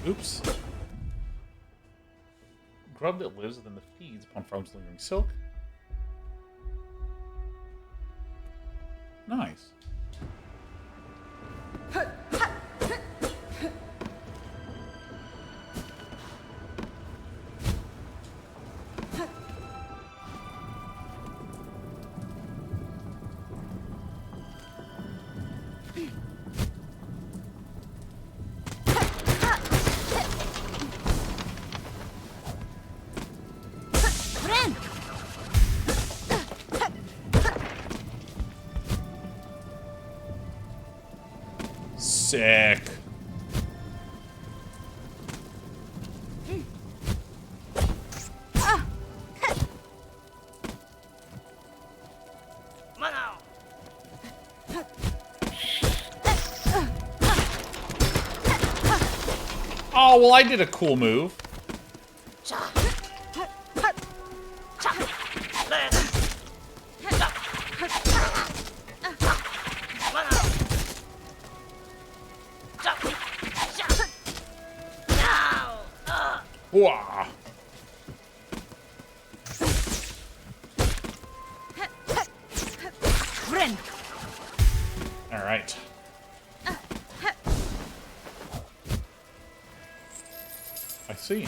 Oops. Grub that lives within the feeds upon farms lingering silk. Nice. Sick. Oh, well, I did a cool move. Wah. All right. I see.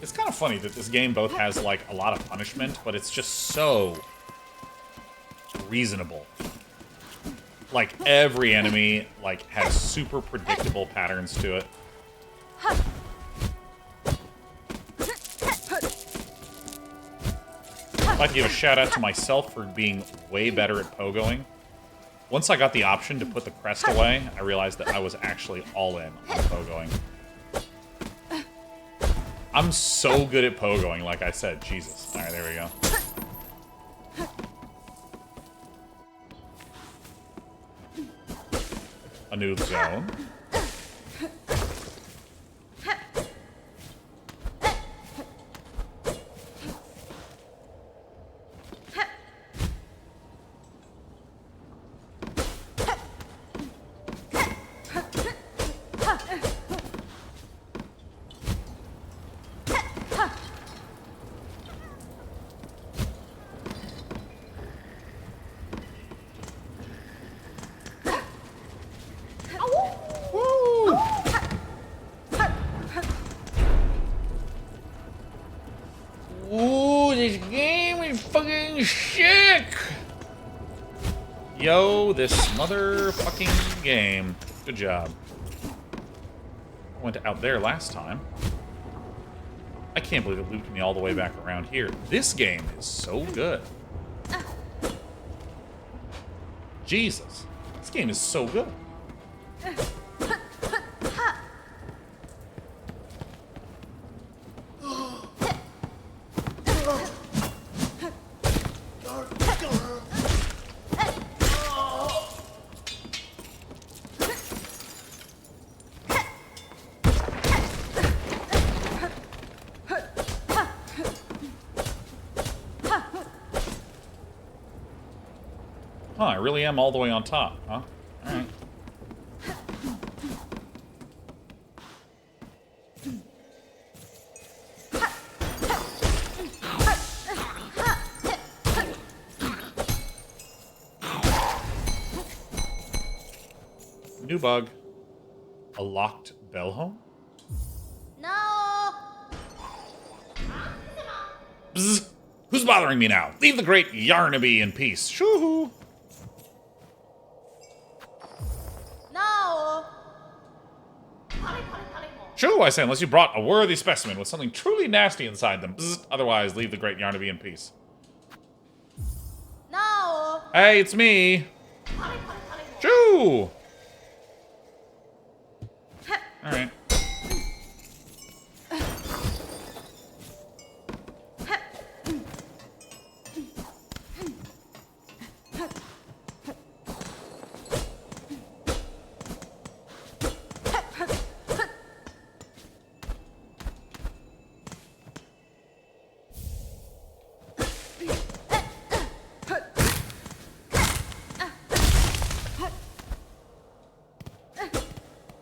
It's kind of funny that this game both has, like, a lot of punishment, but it's just so reasonable. Like, every enemy, like, has super predictable patterns to it. I'd like to give a shout out to myself for being way better at pogoing. Once I got the option to put the crest away, I realized that I was actually all in on pogoing. I'm so good at pogoing, like I said. Jesus. Alright, there we go. A new zone. fucking sick! Yo, this motherfucking game. Good job. I went out there last time. I can't believe it looped me all the way back around here. This game is so good. Jesus. This game is so good. Huh, I really am all the way on top, huh? Alright. New bug. A locked bell home? No! Bzz! Who's bothering me now? Leave the great Yarnaby in peace. Shoo-hoo! No! Shoo, I say, unless you brought a worthy specimen with something truly nasty inside them. Bzz. Otherwise, leave the great Yarnaby in peace. No! Hey, it's me! Shoo! Alright.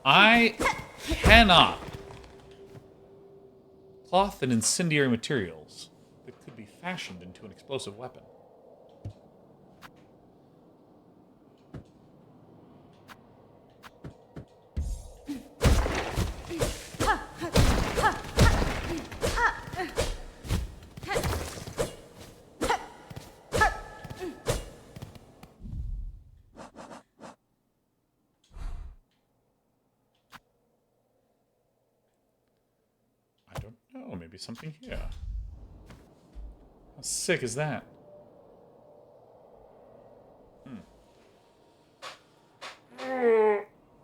I cannot. Cloth and incendiary materials that could be fashioned into an explosive weapon. Oh, maybe something here. How sick is that?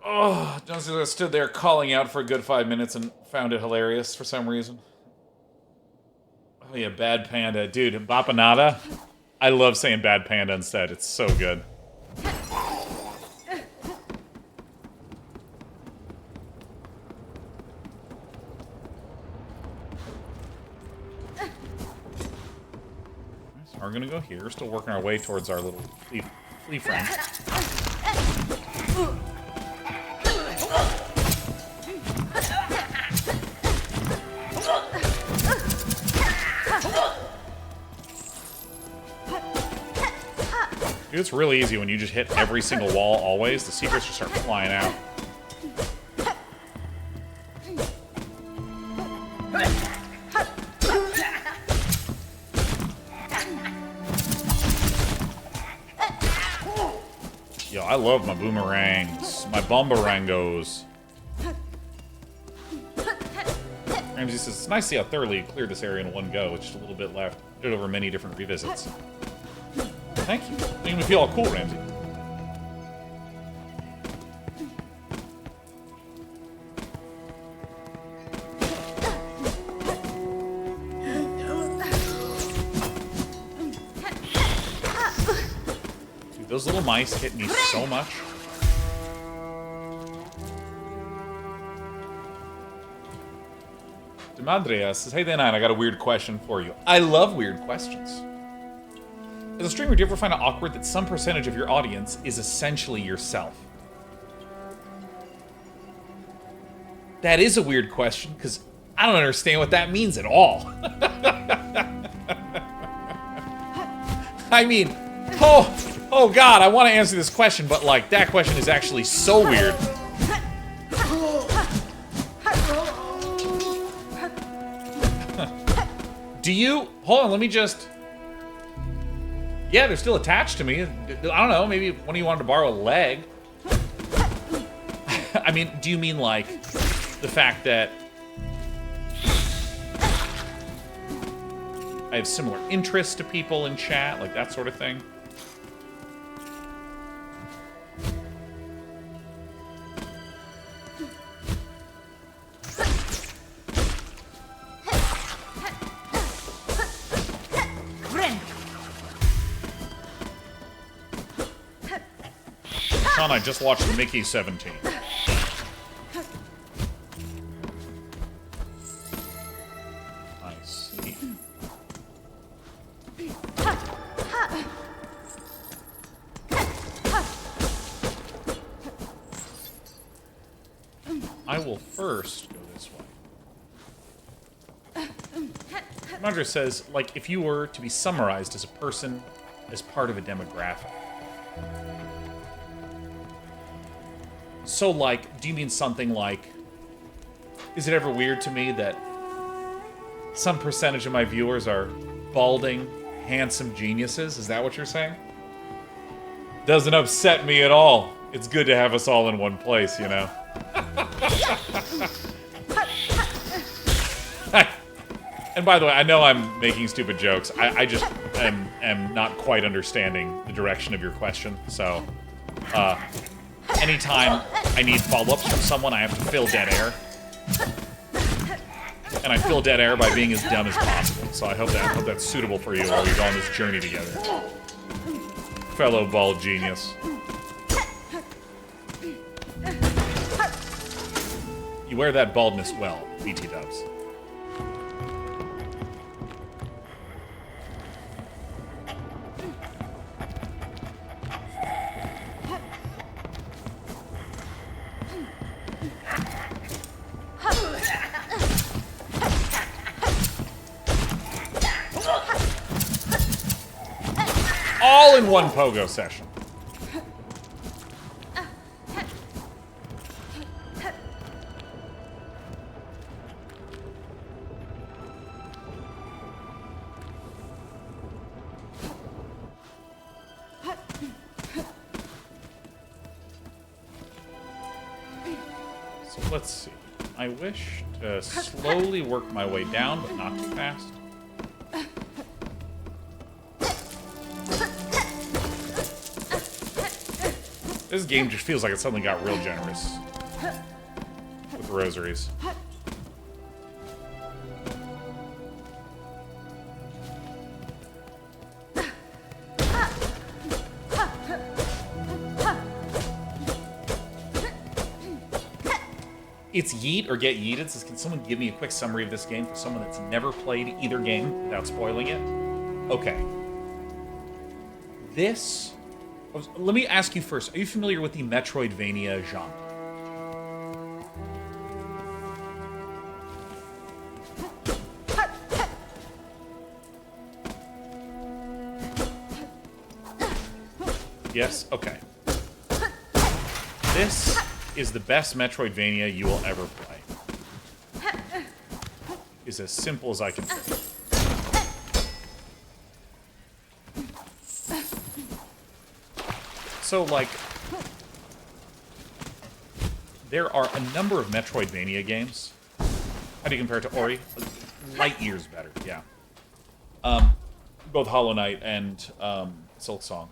Oh, Jonesy stood there calling out for a good 5 minutes and found it hilarious for some reason. Oh yeah, Bad Panda. Dude, Bapanada. I love saying Bad Panda instead. It's so good. We're gonna go here. We're still working our way towards our little flea friend. Dude, it's really easy when you just hit every single wall always. The secrets just start flying out. Yo, I love my boomerangs. My bombarangos. Ramsey says, it's nice to see how thoroughly you cleared this area in one go, with just a little bit left. Did it over many different revisits. Thank you. Making me feel all cool, Ramsey. Dude, those little mice hit me so much. Demadria says, hey, Day9, I got a weird question for you. I love weird questions. As a streamer, do you ever find it awkward that some percentage of your audience is essentially yourself? That is a weird question, because I don't understand what that means at all. I mean, oh God, I want to answer this question, but like, that question is actually so weird. Do you, hold on, let me just, Yeah, they're still attached to me. I don't know, maybe one of you wanted to borrow a leg. I mean, do you mean, like, the fact that I have similar interests to people in chat, like that sort of thing? Sean, I just watched Mickey 17. I see. I will first go this way. Roger says, like, if you were to be summarized as a person, as part of a demographic. So, like, do you mean something like, is it ever weird to me that some percentage of my viewers are balding, handsome geniuses? Is that what you're saying? Doesn't upset me at all. It's good to have us all in one place, you know? And by the way, I know I'm making stupid jokes. I just am not quite understanding the direction of your question, so... anytime I need follow-ups from someone, I have to fill dead air. And I fill dead air by being as dumb as possible. So I hope that's suitable for you while we go on this journey together. Fellow bald genius. You wear that baldness well, BT dubs. All in one pogo session. So let's see. I wish to slowly work my way down, but not too fast. This game just feels like it suddenly got real generous with rosaries. It's yeet or get yeeted. Says, can someone give me a quick summary of this game for someone that's never played either game without spoiling it? Okay. This... Let me ask you first. Are you familiar with the Metroidvania genre? Yes? Okay. This is the best Metroidvania you will ever play. It's as simple as I can put it. So, like, there are a number of Metroidvania games. How do you compare it to Ori? Light years better, yeah. Both Hollow Knight and Silksong.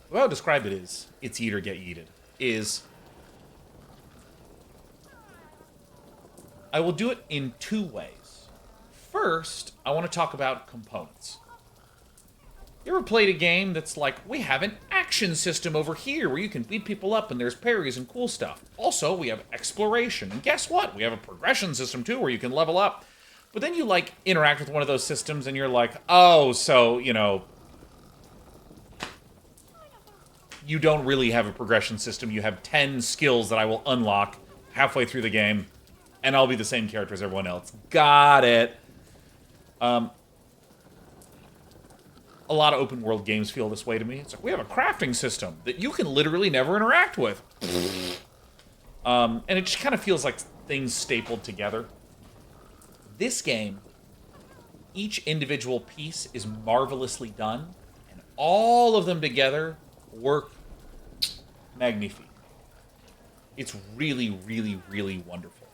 The way I would describe it is, it's eat or get yeeted. I will do it in two ways. First, I want to talk about components. You ever played a game that's like, we have an action system over here where you can beat people up and there's parries and cool stuff. Also, we have exploration. And guess what? We have a progression system too where you can level up. But then you, like, interact with one of those systems and you're like, oh, so, you know, you don't really have a progression system. You have 10 skills that I will unlock halfway through the game and I'll be the same character as everyone else. Got it. A lot of open world games feel this way to me. It's like, we have a crafting system that you can literally never interact with. And it just kind of feels like things stapled together. This game, each individual piece is marvelously done, and all of them together work magnifique. It's really, really, really wonderful.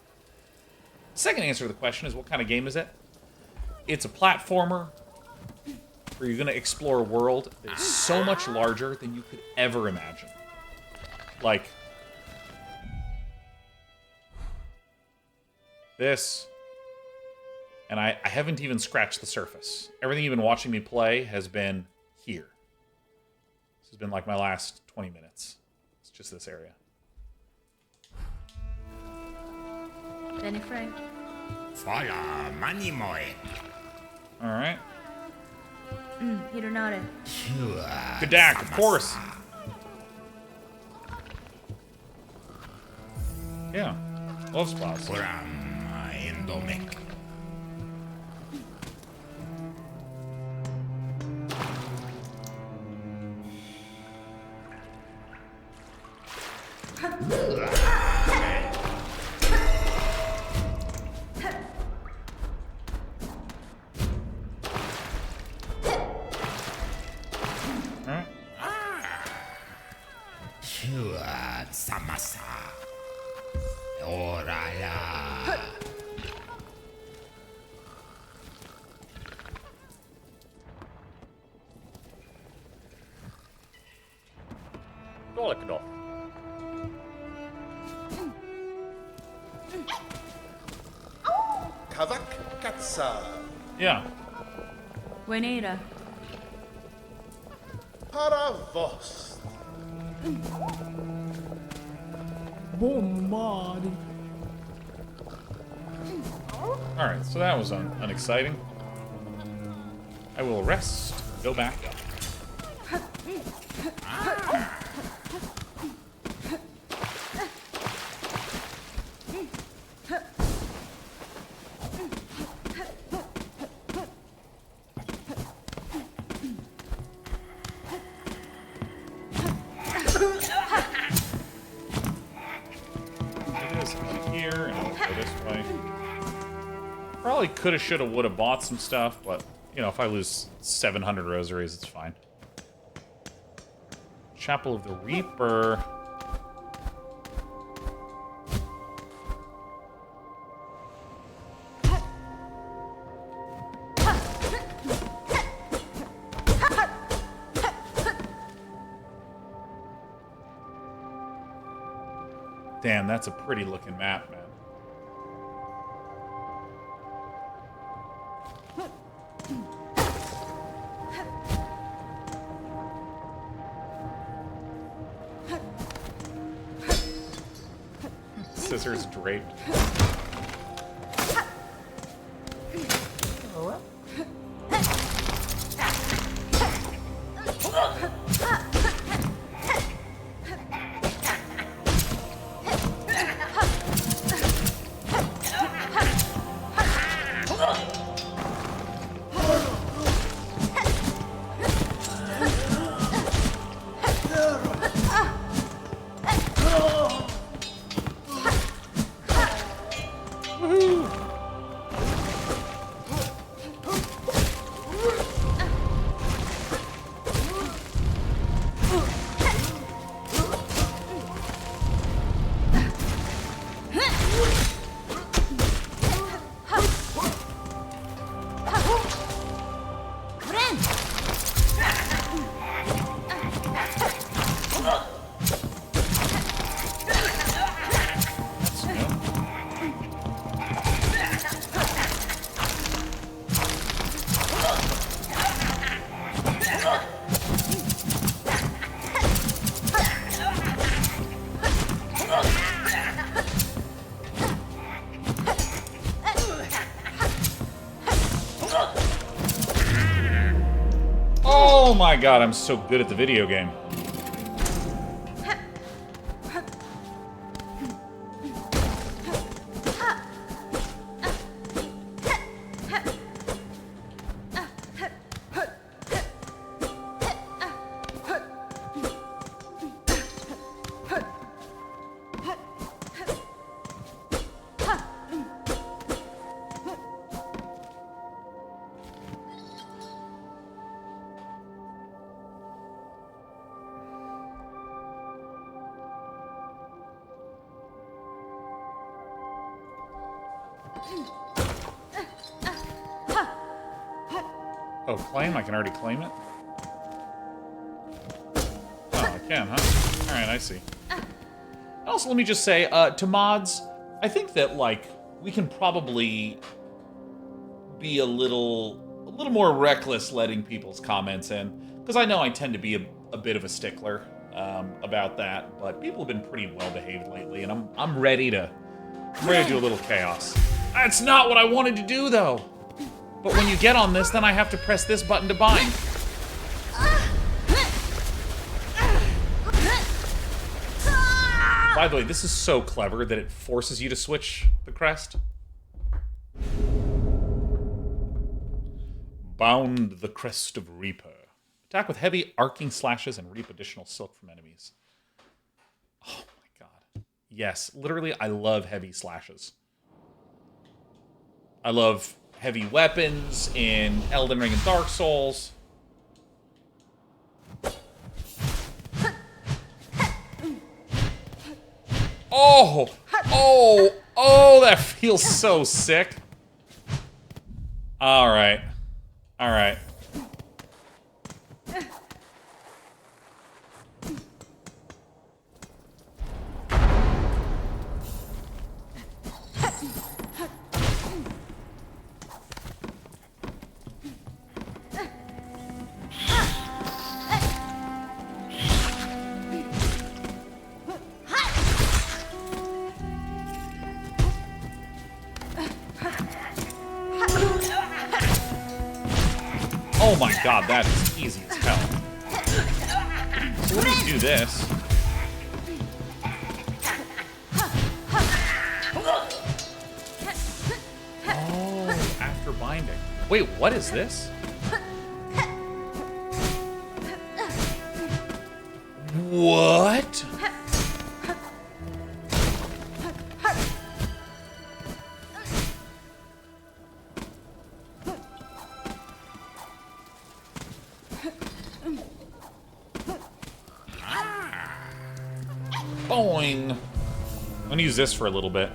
Second answer to the question is, what kind of game is it? It's a platformer where you're going to explore a world that is so much larger than you could ever imagine. Like this. And I haven't even scratched the surface. Everything you've been watching me play has been here. This has been like my last 20 minutes. It's just this area. Benny Frank. Fire, money, moi. Alright. Hironare. Gadak, of course. Yeah. Love spas. Puram, endomek. Alright. Shua, samasa. Oraya. Dolekdorf. Kavak Katsa. Yeah. Bueneira. Para vos. Alright, so that was unexciting. I will rest, go back up. Here and go this way. Probably coulda, shoulda, woulda bought some stuff, but you know, if I lose 700 rosaries, it's fine. Chapel of the Reaper. Damn, that's a pretty looking map, man. Scissors draped. Oh my god, I'm so good at the video game. Oh, claim? I can already claim it? Oh, I can, huh? Alright, I see. Also, let me just say, to mods, I think that, like, we can probably be a little more reckless letting people's comments in. Because I know I tend to be a bit of a stickler about that, but people have been pretty well behaved lately, and I'm ready to do a little chaos. That's not what I wanted to do, though. But when you get on this, then I have to press this button to bind. By the way, this is so clever that it forces you to switch the crest. Bound the crest of Reaper. Attack with heavy arcing slashes and reap additional silk from enemies. Oh my god. Yes, literally, I love heavy slashes. I love heavy weapons in Elden Ring and Dark Souls. Oh! Oh! Oh, that feels so sick. Alright. Alright. Oh my god, that is easy as hell. So let me do this. Oh, after binding. Wait, what is this? What? Boing. I'm gonna use this for a little bit.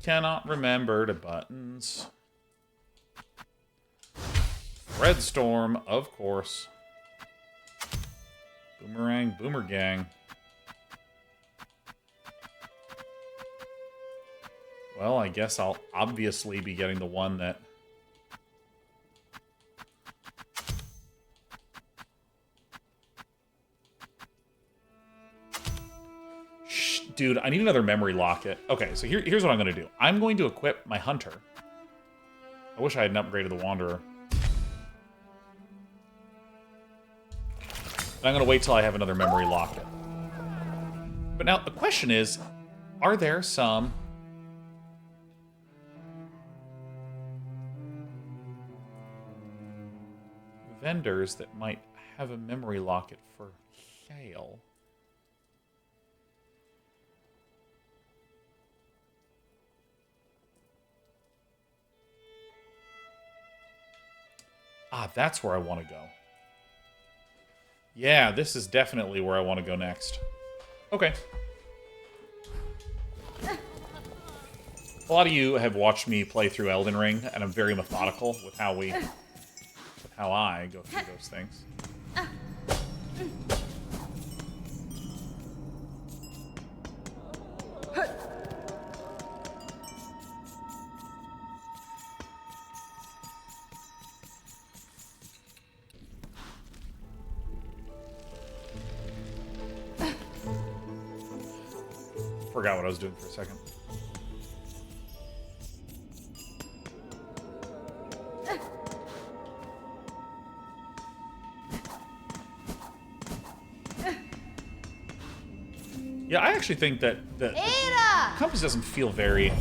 Cannot remember the buttons. Redstorm, of course. Boomerang, boomer gang. Well, I guess I'll obviously be getting the one that... Dude, I need another memory locket. Okay, so here's what I'm going to do. I'm going to equip my hunter. I wish I hadn't upgraded the wanderer. And I'm going to wait till I have another memory locket. But now, the question is, are there some... vendors that might have a memory locket for sale? Ah, that's where I want to go. Yeah, this is definitely where I want to go next. Okay. A lot of you have watched me play through Elden Ring, and I'm very methodical with how I go through those things. Forgot what I was doing for a second. Yeah, I actually think that the compass doesn't feel very... It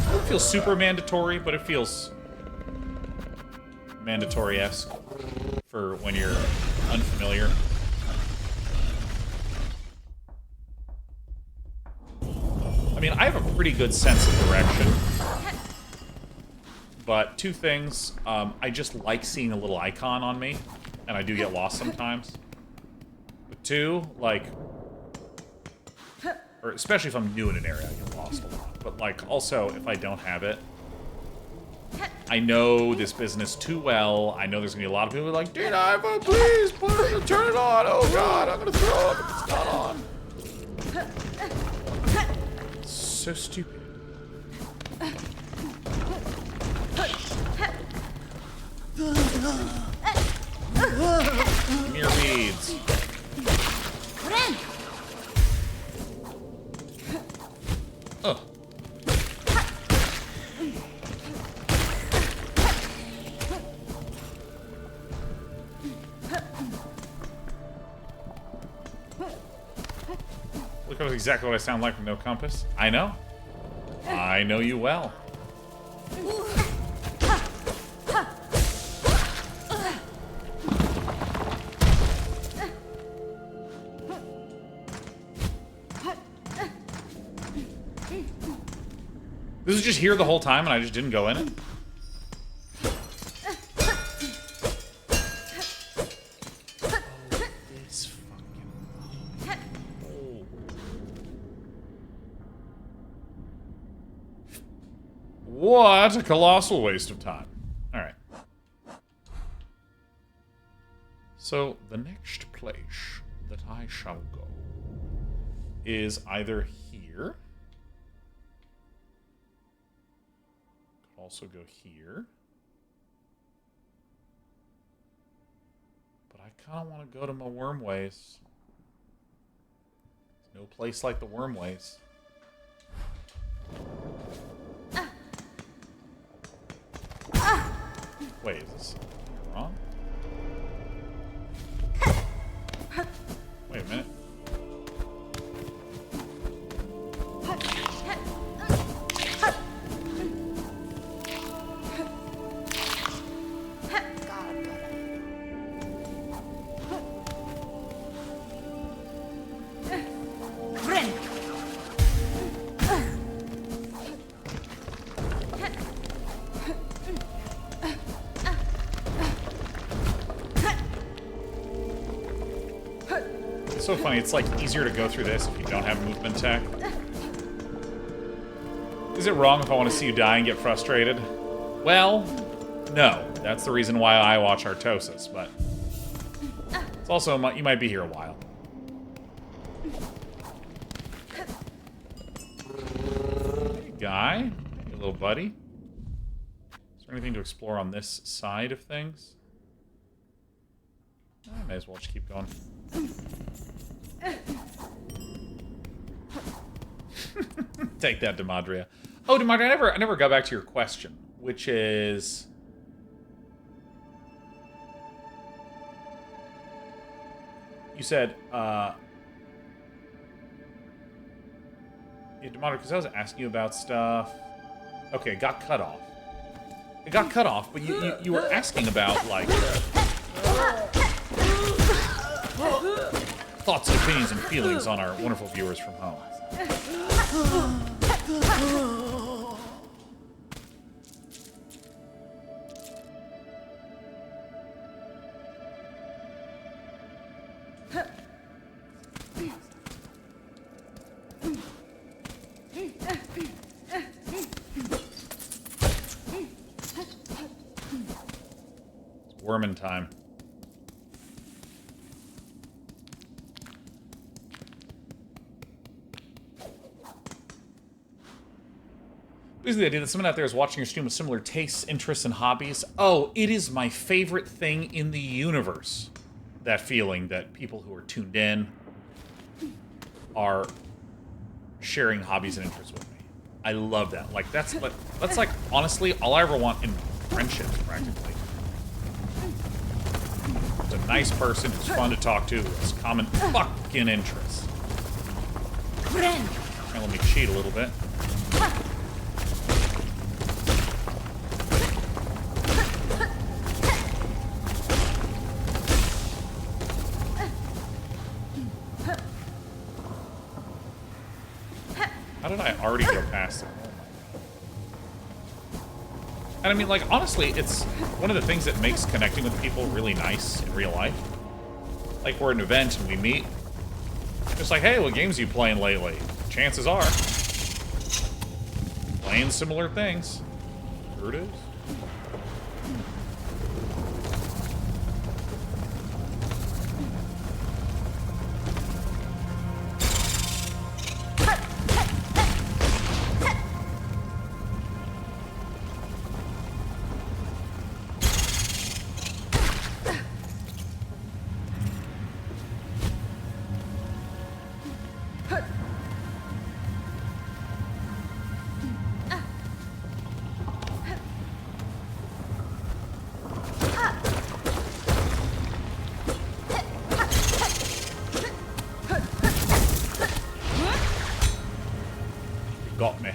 doesn't feel super mandatory, but it feels mandatory-esque for when you're unfamiliar. I mean, I have a pretty good sense of direction. But two things, I just like seeing a little icon on me, and I do get lost sometimes. But too, like, or especially if I'm new in an area, I get lost a lot. But like, also, if I don't have it, I know this business too well. I know there's gonna be a lot of people like, Day9, please turn it on. Oh god, I'm gonna throw up if it's not on. So stupid. Mere beads. Oh. Look at exactly what I sound like with no compass. I know. I know you well. This was just here the whole time and I just didn't go in it? This fucking... Oh. What a colossal waste of time. Alright. So, the next place that I shall go is either here. Could also go here. But I kind of want to go to my Wormways. There's no place like the Wormways. Wait, is this wrong? Wait a minute. It's so funny, it's like easier to go through this if you don't have movement tech. Is it wrong if I want to see you die and get frustrated? Well, no. That's the reason why I watch Artosis, but it's also, you might be here a while. Hey, guy. Hey, little buddy. Is there anything to explore on this side of things? I may as well just keep going. Take that, Demadria. Oh, Demadria, I never got back to your question, which is... You said, yeah, Demadria, because I was asking you about stuff... Okay, it got cut off. It got cut off, but you were asking about, like... thoughts and opinions and feelings on our wonderful viewers from home. It's worming time. Basically, the idea that someone out there is watching your stream with similar tastes, interests, and hobbies. Oh, it is my favorite thing in the universe. That feeling that people who are tuned in are sharing hobbies and interests with me. I love that. Like, that's like, honestly, all I ever want in friendships, practically. It's a nice person who's fun to talk to, who has common fucking interests. Now, let me cheat a little bit. How did I already go past it? And I mean, like, honestly, it's one of the things that makes connecting with people really nice in real life. like we're at an event and we meet. Just like, hey, what games are you playing lately? Chances are, playing similar things. Here it is. Got me.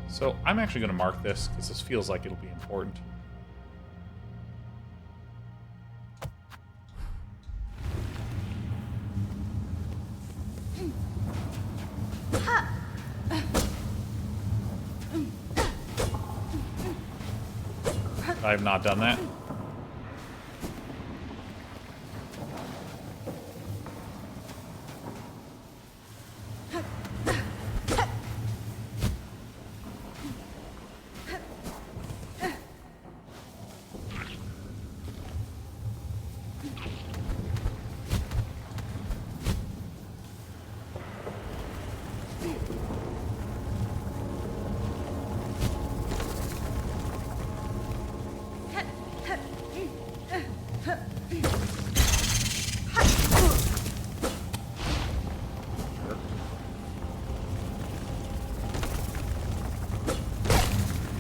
So I'm actually going to mark this because this feels like it'll be important. I have not done that.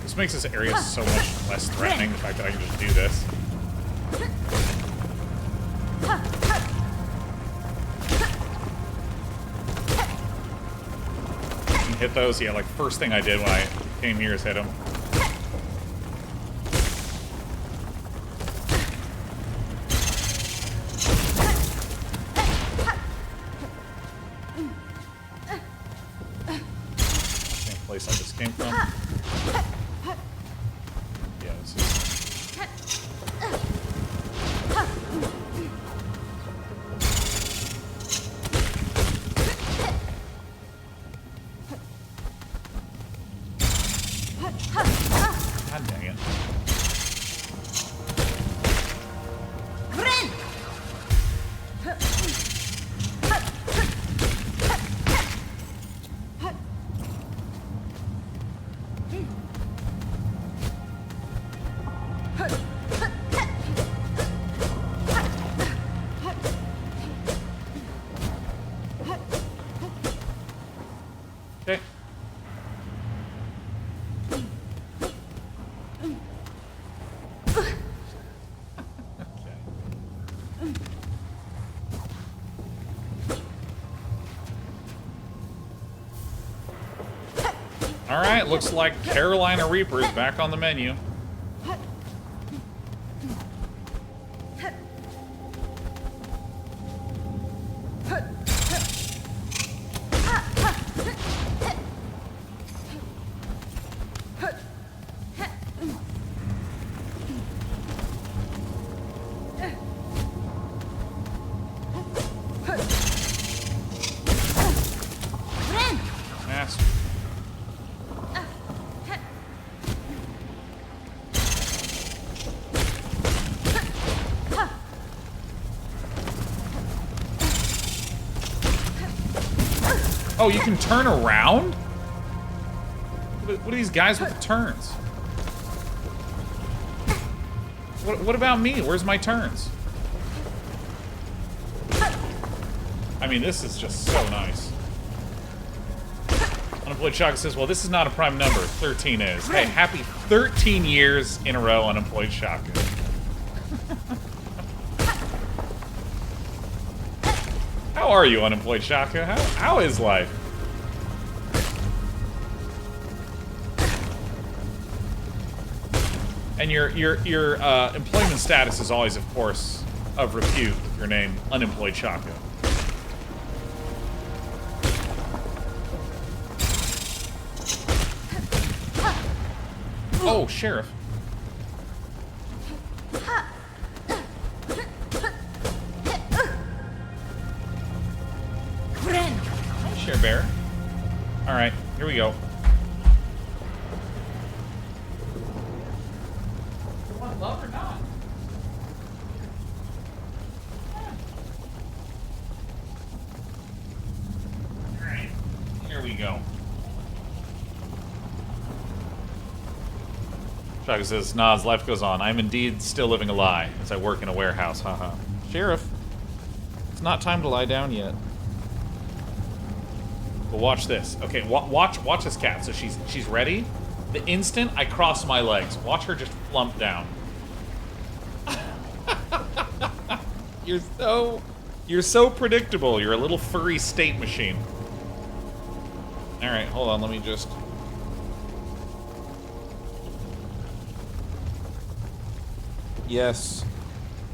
This makes this area so much less threatening, the fact that I can just do this. And hit those, yeah, like first thing I did when I came here is hit them. Same place I just came from. God dang it. Okay. Alright, looks like Carolina Reaper's back on the menu. Master. Oh, you can turn around? What are these guys with the turns? What about me? Where's my turns? I mean, this is just so nice. Unemployed Shotgun says, well, this is not a prime number. 13 is. Hey, happy 13 years in a row, Unemployed Shotgun. How are you, Unemployed Shotgun? How is life? And your employment status is always, of course, of repute with your name, Unemployed Shotgun. Oh, Sheriff. Hi, Sheriff Bear. All right, here we go. You want love or not? All right, here we go. Shotgun says, "Nas, life goes on. I'm indeed still living a lie as I work in a warehouse." Haha. Sheriff, it's not time to lie down yet. But watch this. Okay, watch this cat. So she's ready. The instant I cross my legs, watch her just flump down. You're so predictable. You're a little furry state machine. All right, hold on. Let me just. Yes,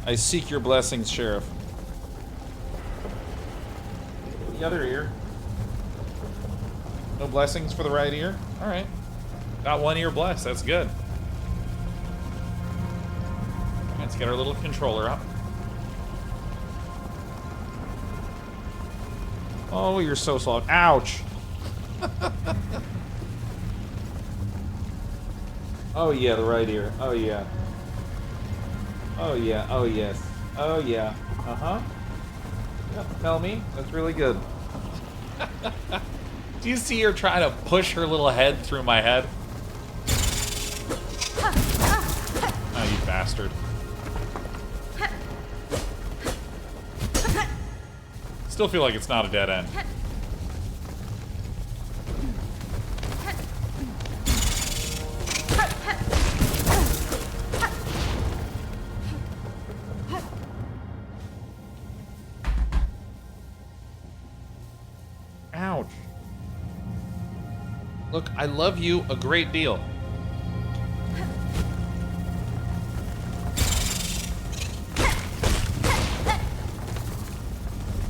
I seek your blessings, Sheriff. The other ear. No blessings for the right ear? Alright. Got one ear blessed, that's good. Let's get our little controller up. Oh, you're so soft. Ouch! Oh yeah, the right ear. Oh yeah. Oh yeah, oh yes. Oh yeah. Uh-huh. Yep, tell me. That's really good. Do you see her trying to push her little head through my head? Oh, you bastard. Still feel like it's not a dead end. Ouch. Look, I love you a great deal.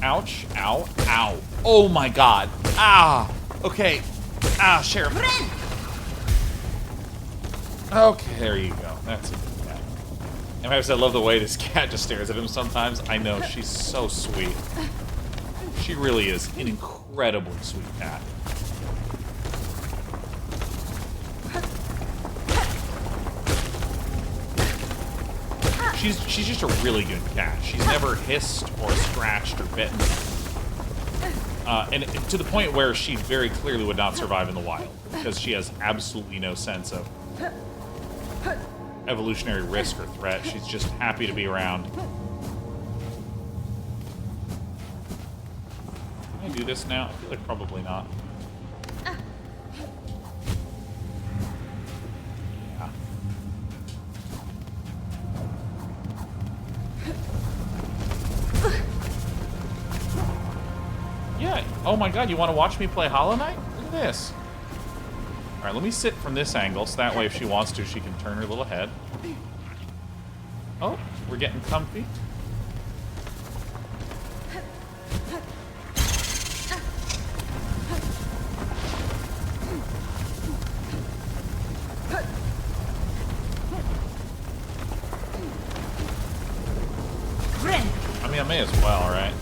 Ouch. Ow. Ow. Oh my god. Ah. Okay. Ah, Sheriff. Okay, there you go. That's a good cat. And I love the way this cat just stares at him sometimes. I know, she's so sweet. She really is an incredibly sweet cat. She's just a really good cat. She's never hissed or scratched or bitten. And to the point where she very clearly would not survive in the wild, because she has absolutely no sense of evolutionary risk or threat. She's just happy to be around. Can I do this now? I feel like probably not. Yeah. Oh my god, you want to watch me play Hollow Knight? Look at this. Alright, let me sit from this angle, so that way if she wants to, she can turn her little head. Oh, we're getting comfy. I mean, I may as well, right?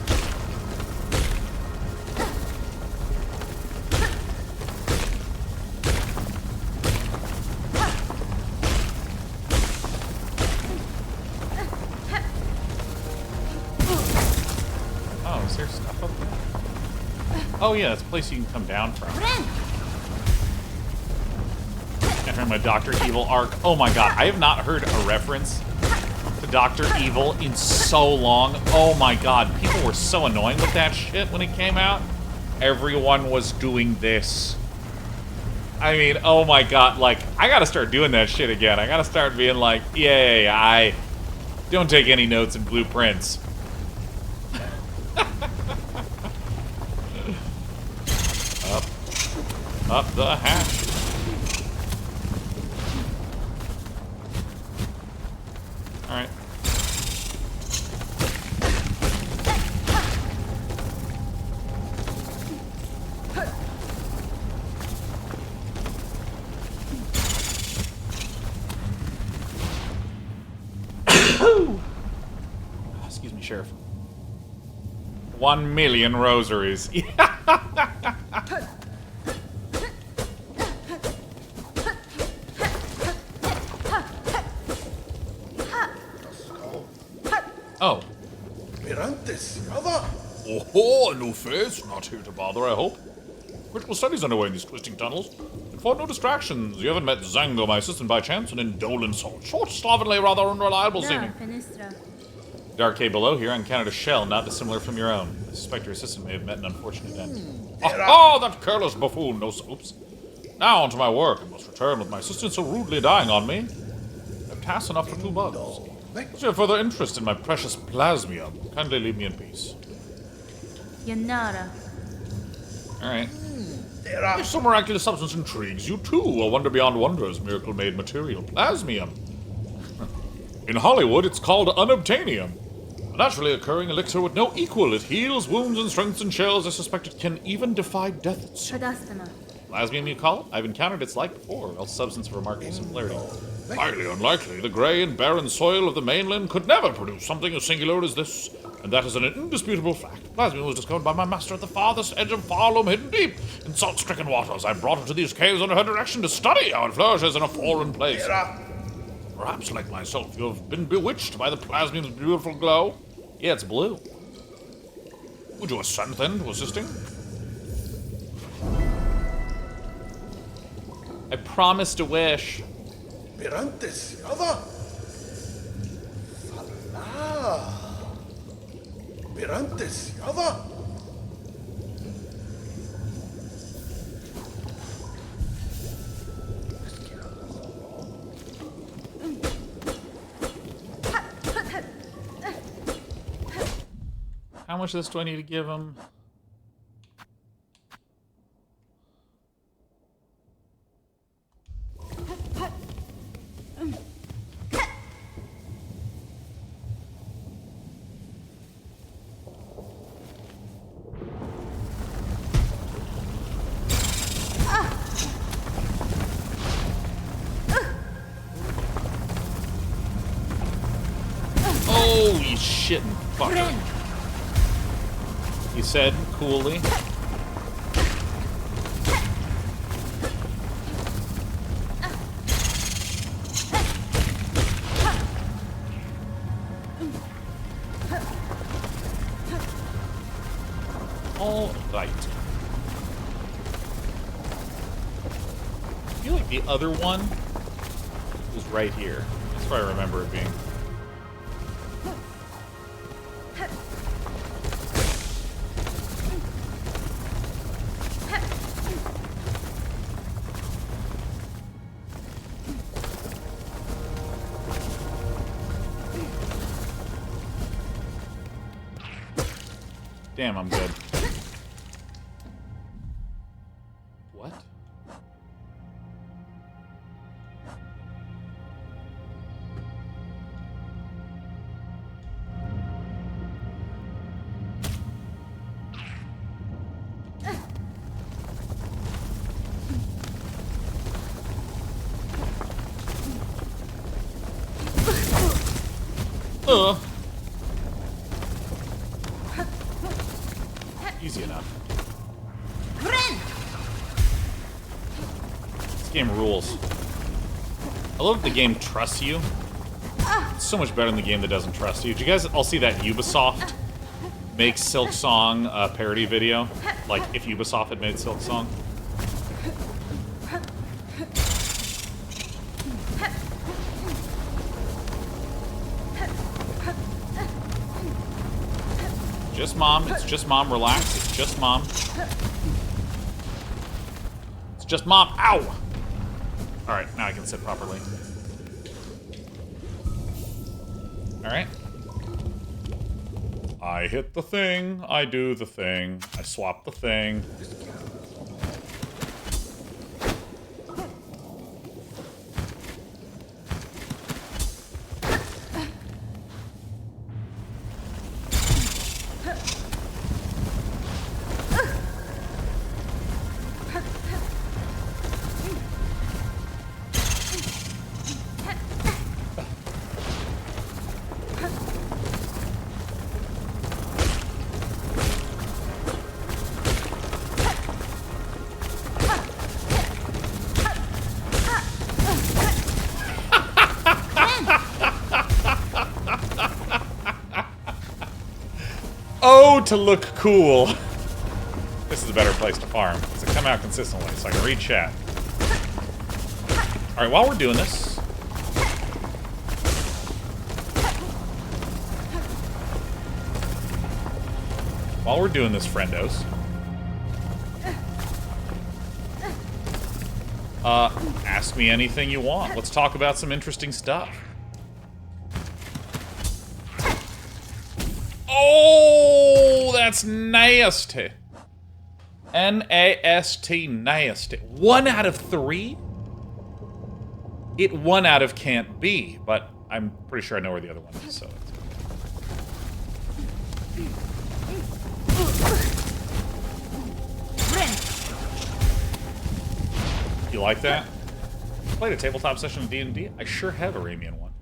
Oh yeah, that's a place you can come down from. After my Dr. Evil arc. Oh my god, I have not heard a reference to Dr. Evil in so long. Oh my god, people were so annoying with that shit when it came out. Everyone was doing this. I mean, oh my god, like, I gotta start doing that shit again. I gotta start being like, yay, I don't take any notes and blueprints. Up the hatch. 1,000,000 rosaries. Oh. Mirantes, Yava. Oh, a new face. Not here to bother, I hope. Critical studies underway in these twisting tunnels. And for no distractions, you haven't met Zango, my assistant, by chance? An indolent soul. Short, slovenly, rather unreliable Da, seeming. Fenistra. The arcade below here encountered a shell not dissimilar from your own. I suspect your assistant may have met an unfortunate end. Oh, that careless buffoon! No oops. Now onto my work. I must return with my assistant so rudely dying on me. I have tasks enough for 2 bugs. If you have further interest in my precious plasmium, kindly leave me in peace. Yanara. Alright. If some miraculous substance intrigues you too, a wonder beyond wonders, miracle-made material, plasmium. In Hollywood, it's called unobtainium. A naturally occurring elixir with no equal. It heals wounds and strengthens shells. I suspect it can even defy death itself. Padastama. Plasmium, you call it? I've encountered its like before, else substance of remarkable similarity. Highly unlikely. The grey and barren soil of the mainland could never produce something as singular as this. And that is an indisputable fact. Plasmium was discovered by my master at the farthest edge of Farloam, hidden deep in salt-stricken waters. I brought it to these caves under her direction to study how it flourishes in a foreign place. Perhaps, like myself, you have been bewitched by the plasmium's beautiful glow. Yeah, it's blue. Would you assent, then, to assisting? I promised a wish. Mirantes, Yava. Fala. Mirantes, Yava. How much of this do I need to give him? Oh, you shitting fucker. He said coolly. All right. I feel like the other one was right here. That's where I remember it being. Damn, I'm good. What? Easy enough. This game rules. I love that the game trusts you. It's so much better than the game that doesn't trust you. Did you guys all see that Ubisoft makes Silksong a parody video? Like, if Ubisoft had made Silksong? Just mom. It's just mom. Relax. It's just mom. It's just mom. Ow! Alright, now I can sit properly. Alright. I hit the thing. I do the thing. I swap the thing. Oh, to look cool. This is a better place to farm. So come out consistently so I can read chat. Alright, while we're doing this... While we're doing this, friendos... ask me anything you want. Let's talk about some interesting stuff. Oh, that's nasty. N-A-S-T, nasty. 1 out of 3? It 1 out of can't be, but I'm pretty sure I know where the other one is, so... You like that? Played a tabletop session of D&D? I sure have a Ramian one.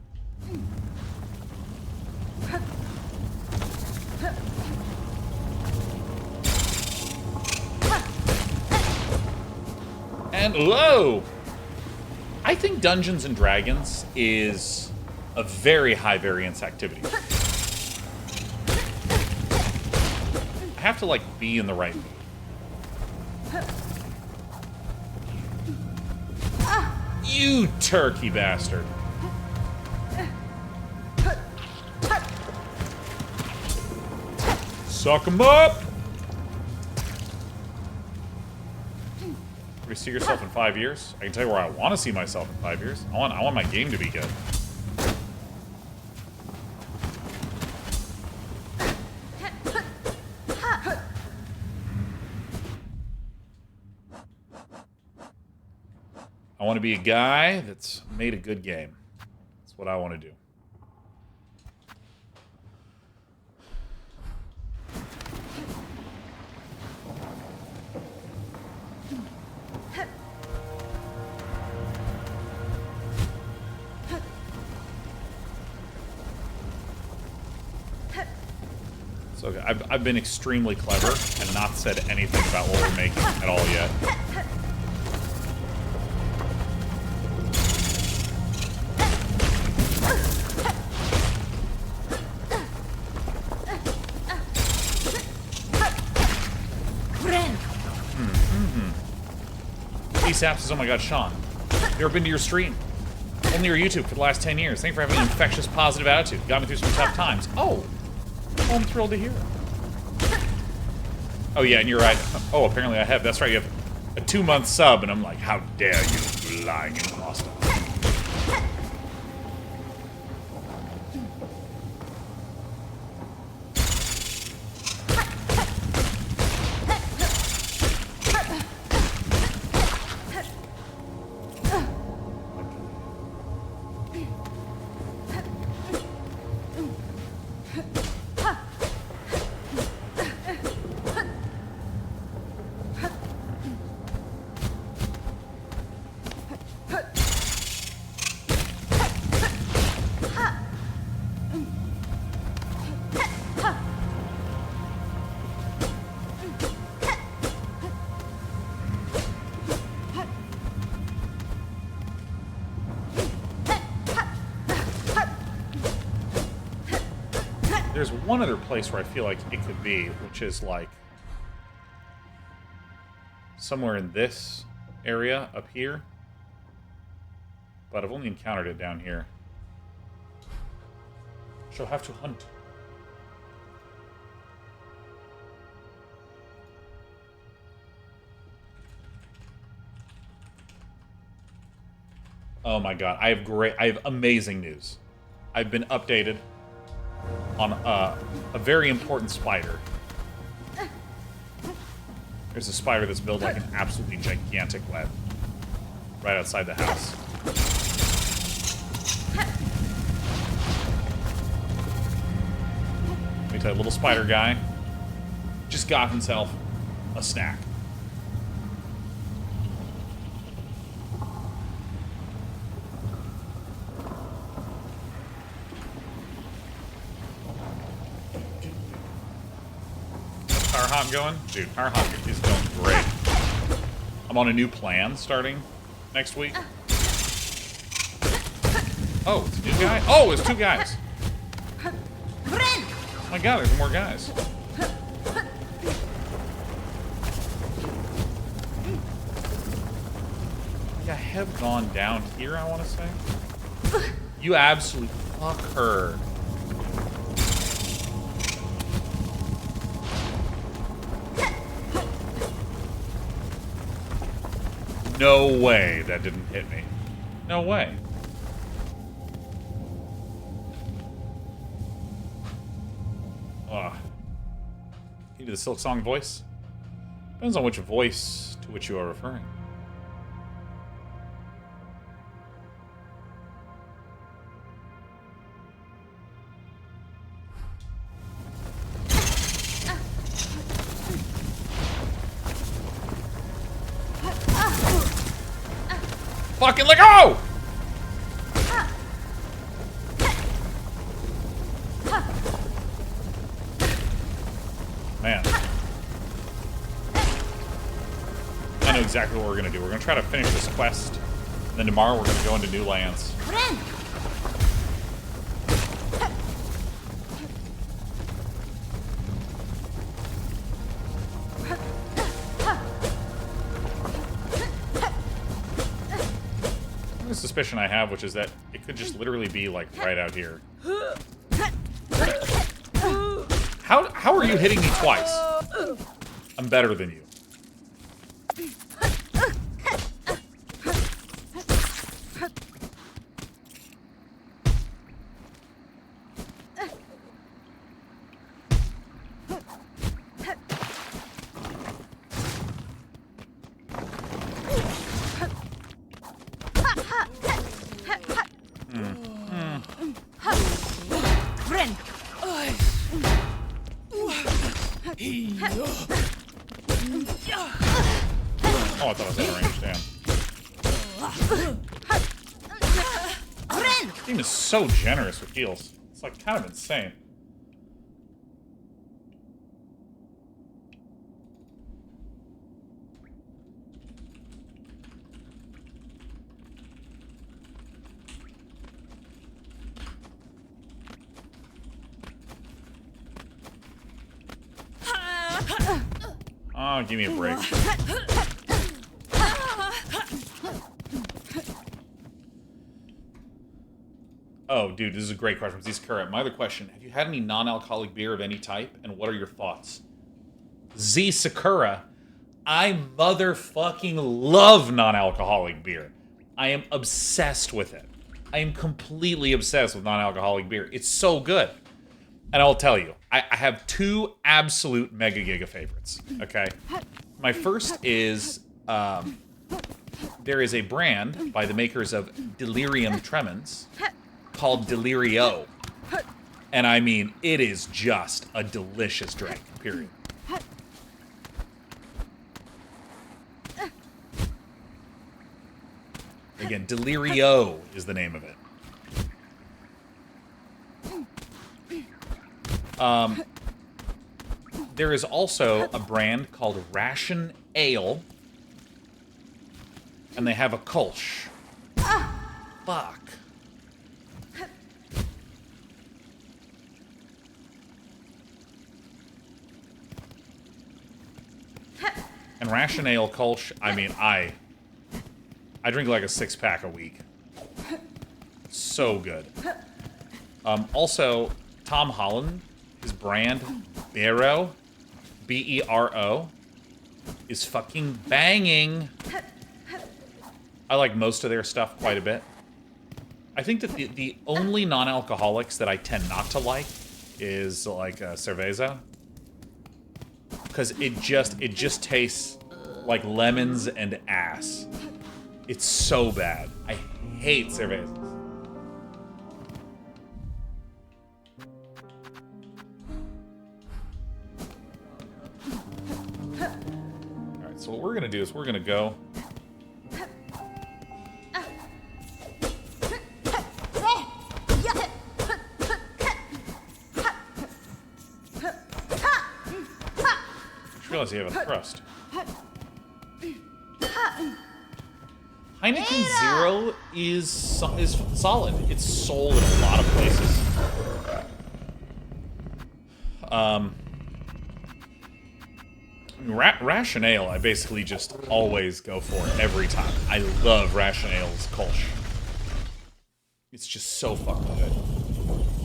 And, whoa! I think Dungeons and Dragons is a very high variance activity. I have to, like, be in the right mood. You turkey bastard. Suck 'em up! Where do you see yourself in 5 years? I can tell you where I want to see myself in 5 years. I want my game to be good. I want to be a guy that's made a good game. That's what I want to do. So okay, I've been extremely clever and not said anything about what we're making at all yet. Saps says, oh my god, Sean, you ever been to your stream? Only your YouTube for the last 10 years. Thank you for having an infectious, positive attitude. Got me through some tough times. Oh, I'm thrilled to hear it. Oh yeah, and you're right. Oh, apparently I have. That's right, you have a 2-month sub, and I'm like, how dare you, lying imposter. There's one other place where I feel like it could be, which is like somewhere in this area up here. But I've only encountered it down here. Shall have to hunt. Oh my god, I have amazing news. I've been updated on a very important spider. There's a spider that's built like an absolutely gigantic web right outside the house. Let me tell you, little spider guy just got himself a snack. Power Hop going? Dude, Power Hop is going great. I'm on a new plan starting next week. Oh, it's a new guy? Oh, it's 2 guys. Oh my god, there's more guys. have gone down here, I want to say. You absolute fuck her. No way that didn't hit me. No way. Ugh. You do the Silksong voice? Depends on which voice to which you are referring. Fucking let go! Man. I know exactly what we're gonna do. We're gonna try to finish this quest, and then tomorrow we're gonna go into new lands. The suspicion I have, which is that it could just literally be like right out here. How are you hitting me twice? I'm better than you. Oh, I thought I was out of range, damn. This team is so generous with heals. It's like kind of insane. Oh, give me a break. Oh, dude, this is a great question from Zkura. My other question, have you had any non-alcoholic beer of any type, and what are your thoughts? Z Sakura, I motherfucking love non-alcoholic beer. I am obsessed with it. I am completely obsessed with non-alcoholic beer. It's so good. And I'll tell you, I have two absolute mega giga favorites, okay? My first is, there is a brand by the makers of Delirium Tremens called Delirio. And I mean, it is just a delicious drink, period. Again, Delirio is the name of it. There is also a brand called Ration Ale, and they have a Kolsch. Fuck. And Ration Ale Kolsch, I mean, I drink like a 6-pack a week. So good. Also, Tom Holland, his brand, Bero, B-E-R-O, is fucking banging. I like most of their stuff quite a bit. I think that the only non-alcoholics that I tend not to like is like cerveza. Because it just tastes like lemons and ass. It's so bad. I hate cervezas. Alright, so what we're gonna do is we're gonna go. I realize you have a thrust. Heineken Zero is solid. It's sold in a lot of places. Rationale, I basically just always go for it every time. I love Rationale's Kolsch. It's just so fucking good.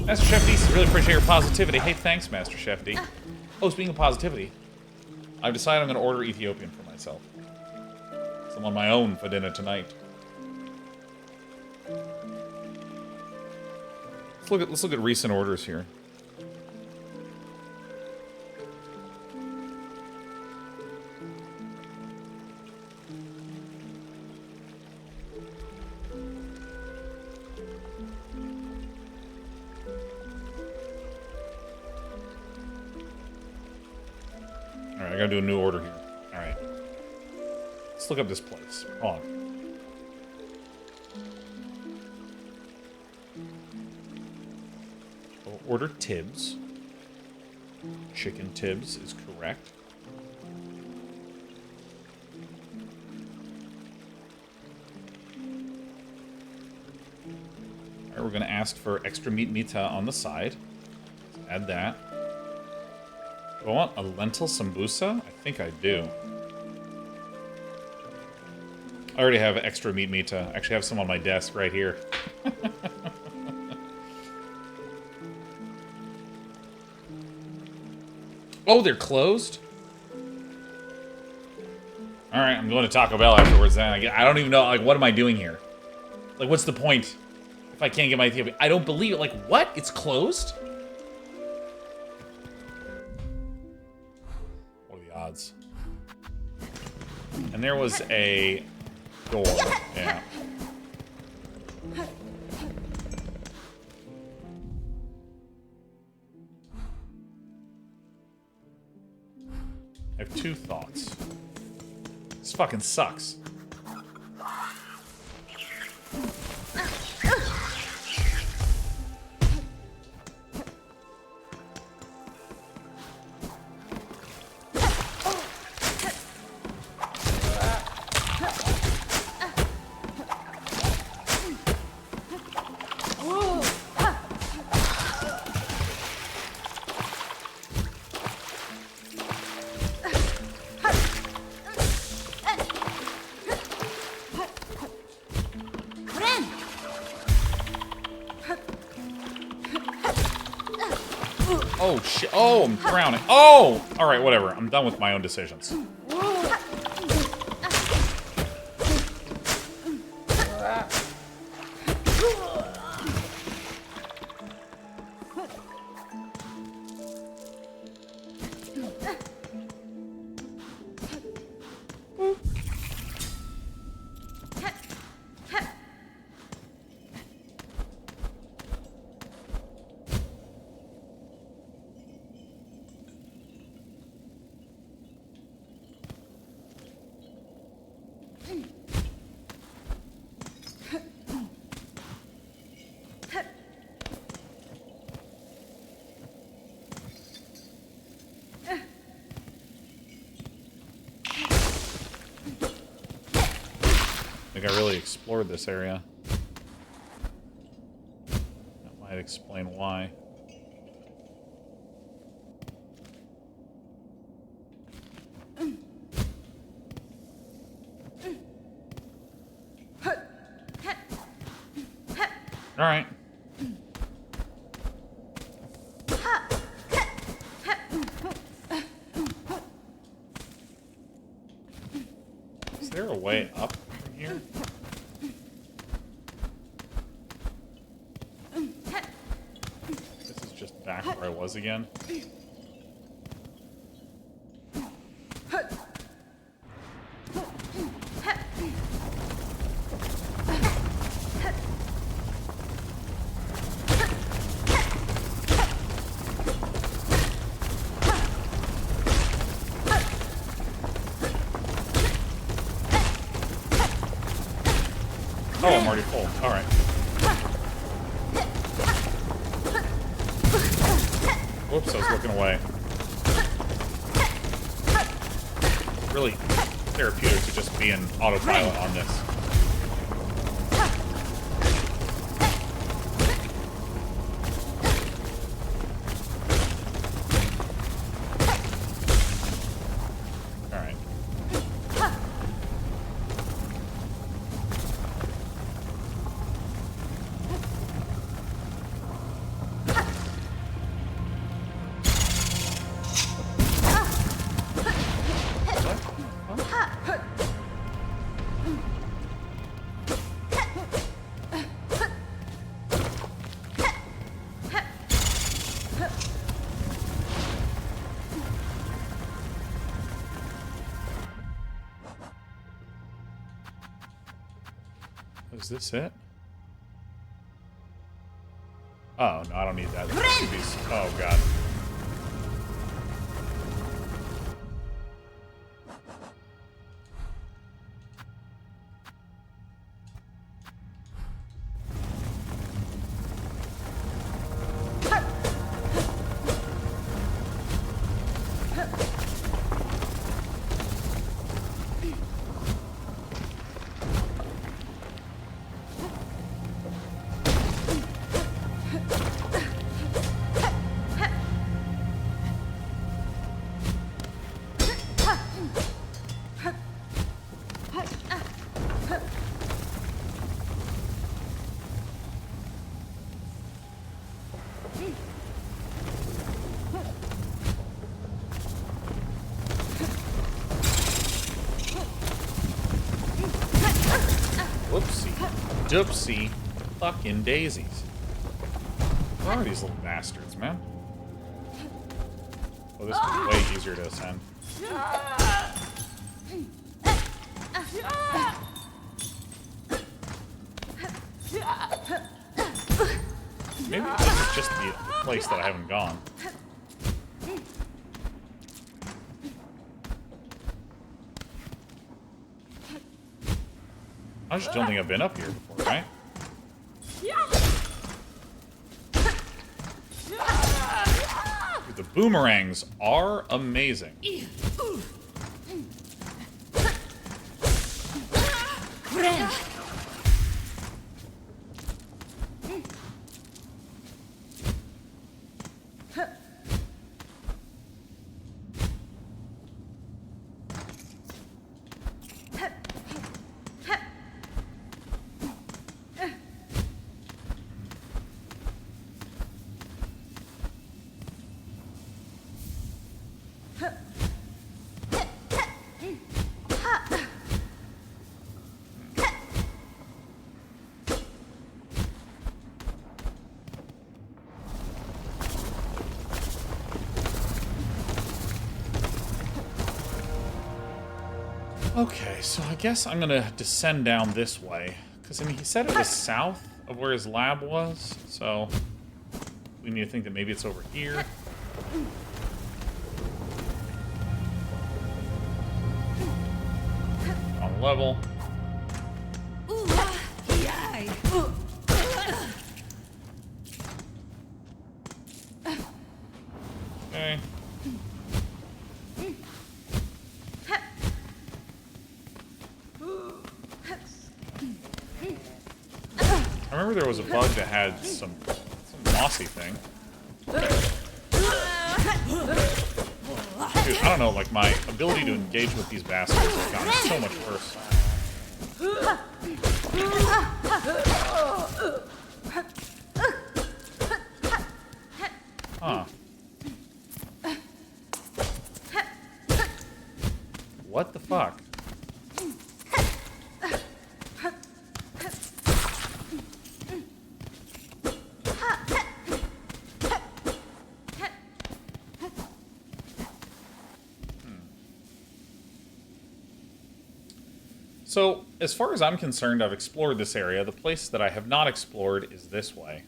Master Chef D, really appreciate your positivity. Hey, thanks, Master Chef D. Oh, speaking of positivity, I've decided I'm going to order Ethiopian for myself. Some on my own for dinner tonight. Let's look at recent orders here. Alright, I gotta do a new order here. Alright. Let's look up this place. Hold on. We'll order Tibbs. Chicken Tibbs is correct. Alright, we're gonna ask for extra meat mita on the side. Let's add that. Do I want a lentil sambusa? I think I do. I already have extra meat mita. I actually have some on my desk right here. Oh, they're closed? Alright, I'm going to Taco Bell afterwards then. I don't even know, like, what am I doing here? Like, what's the point if I can't get my Ethiopian? I don't believe it. Like, what? It's closed? Odds. And there was a door. Yeah. I have two thoughts. This fucking sucks. Oh, shit. Oh, I'm drowning. Oh! Alright, whatever. I'm done with my own decisions. I think I really explored this area. That might explain why. All right. Is there a way up from here? This is just back where I was again. Oh, I'm already full. All right. Whoops, I was looking away. Really therapeutic to just be in autopilot on this. Is this it? Oh, no, I don't need that. Oh, God. Whoopsie. Doopsie. Fucking daisies. Where are these little bastards, man? Oh, this was way easier to ascend. Maybe this is just the place that I haven't gone. I just don't think I've been up here before, right? Dude, the boomerangs are amazing. Okay, so I guess I'm gonna descend down this way. Because, I mean, he said it was south of where his lab was, so we need to think that maybe it's over here. On level. Okay. I remember there was a bug that had some mossy thing. Dude, I don't know, like, my ability to engage with these bastards has gotten so much worse. Huh. What the fuck? So, as far as I'm concerned, I've explored this area. The place that I have not explored is this way.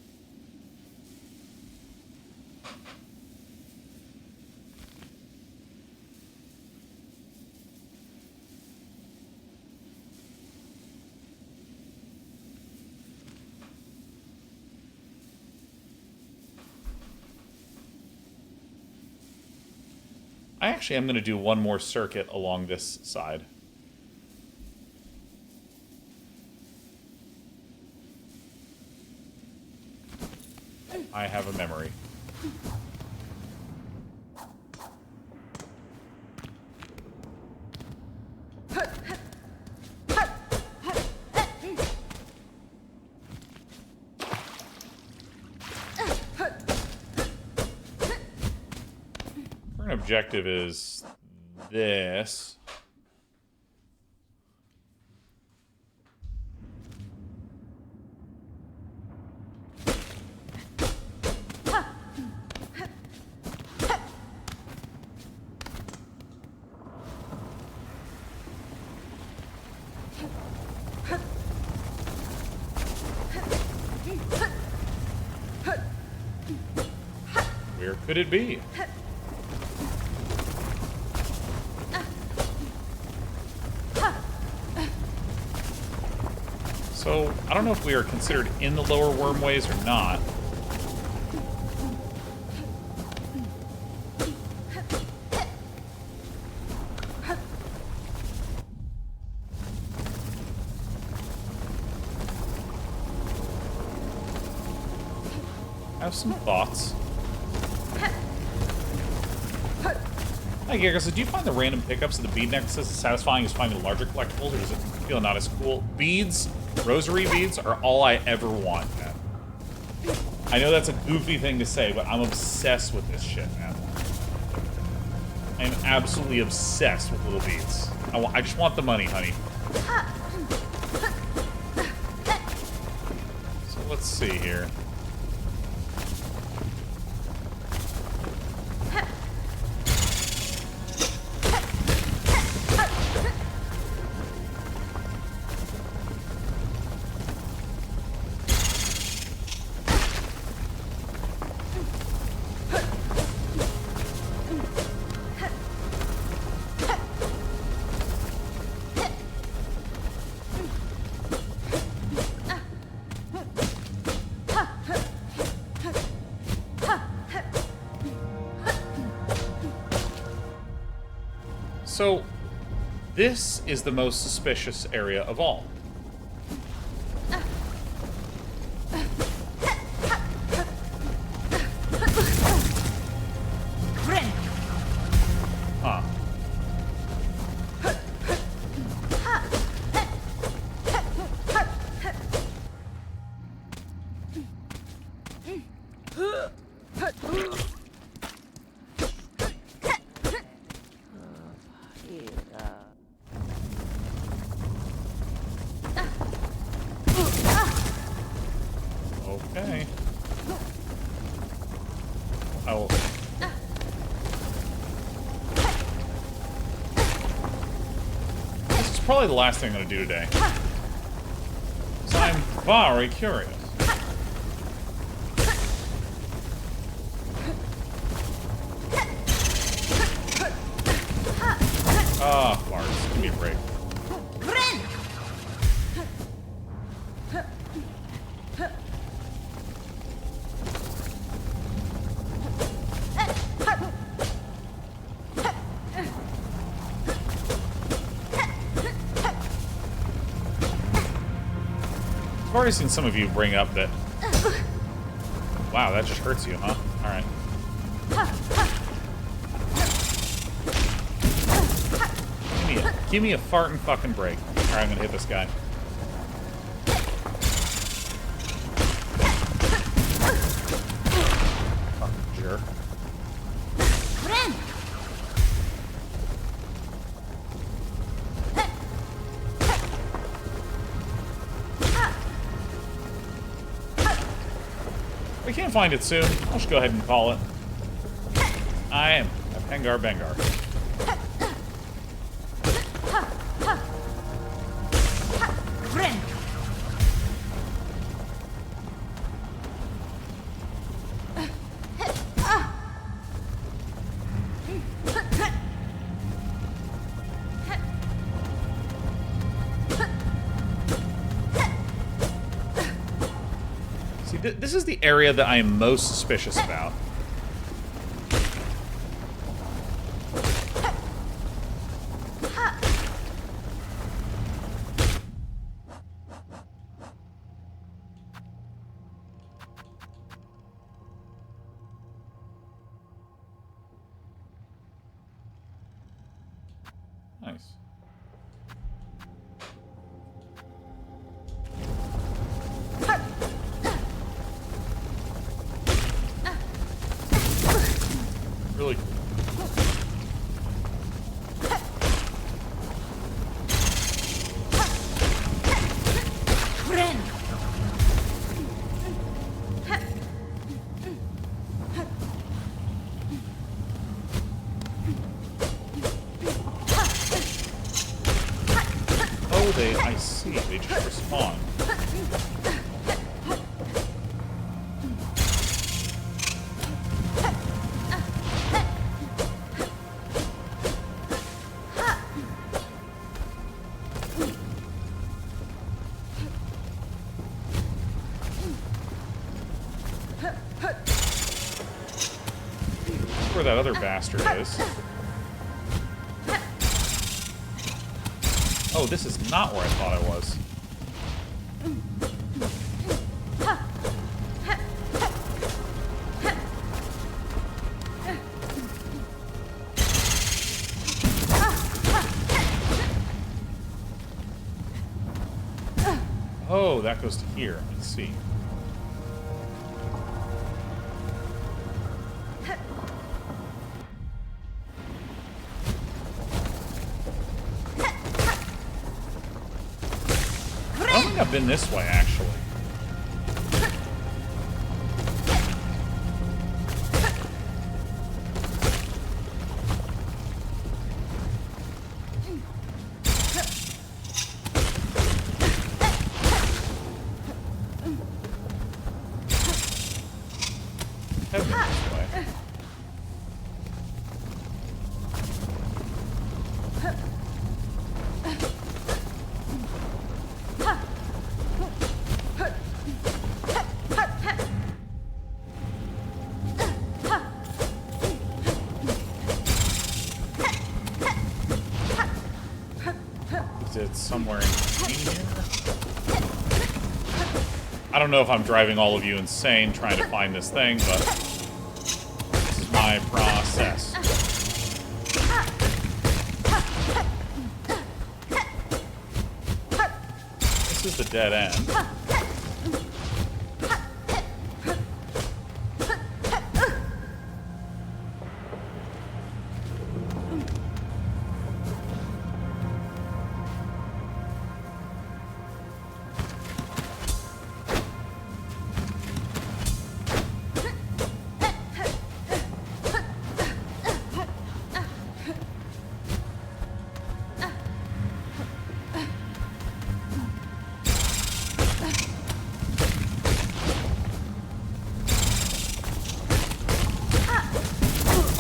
I actually am going to do one more circuit along this side. I have a memory. Current objective is this. Where could it be? So, I don't know if we are considered in the lower Wormways or not. I have some thoughts. Hi, Giga, so do you find the random pickups of the bead necklaces as satisfying as finding larger collectibles, or does it feel not as cool? Beads, rosary beads, are all I ever want, man. I know that's a goofy thing to say, but I'm obsessed with this shit, man. I'm absolutely obsessed with little beads. I just want the money, honey. So let's see here. So, this is the most suspicious area of all. Huh. Okay. I will... This is probably the last thing I'm going to do today. So I'm very curious. Ah, farts. Give me a break. I've already seen some of you bring up that... Wow, that just hurts you, huh? Alright. Give me a farting fucking break. Alright, I'm gonna hit this guy. Fucking jerk. We can't find it soon. I'll just go ahead and call it. I am a Pengar Bengar. This is the area that I am most suspicious about. Nice. Really cool. Oh, I see. They just respawn. that other bastard is. Oh, this is not where I thought I was. Oh, that goes to here. Let's see. I don't think I've been this way, actually. Have been this way. Is it somewhere in here? I don't know if I'm driving all of you insane trying to find this thing, but this is my process. This is the dead end.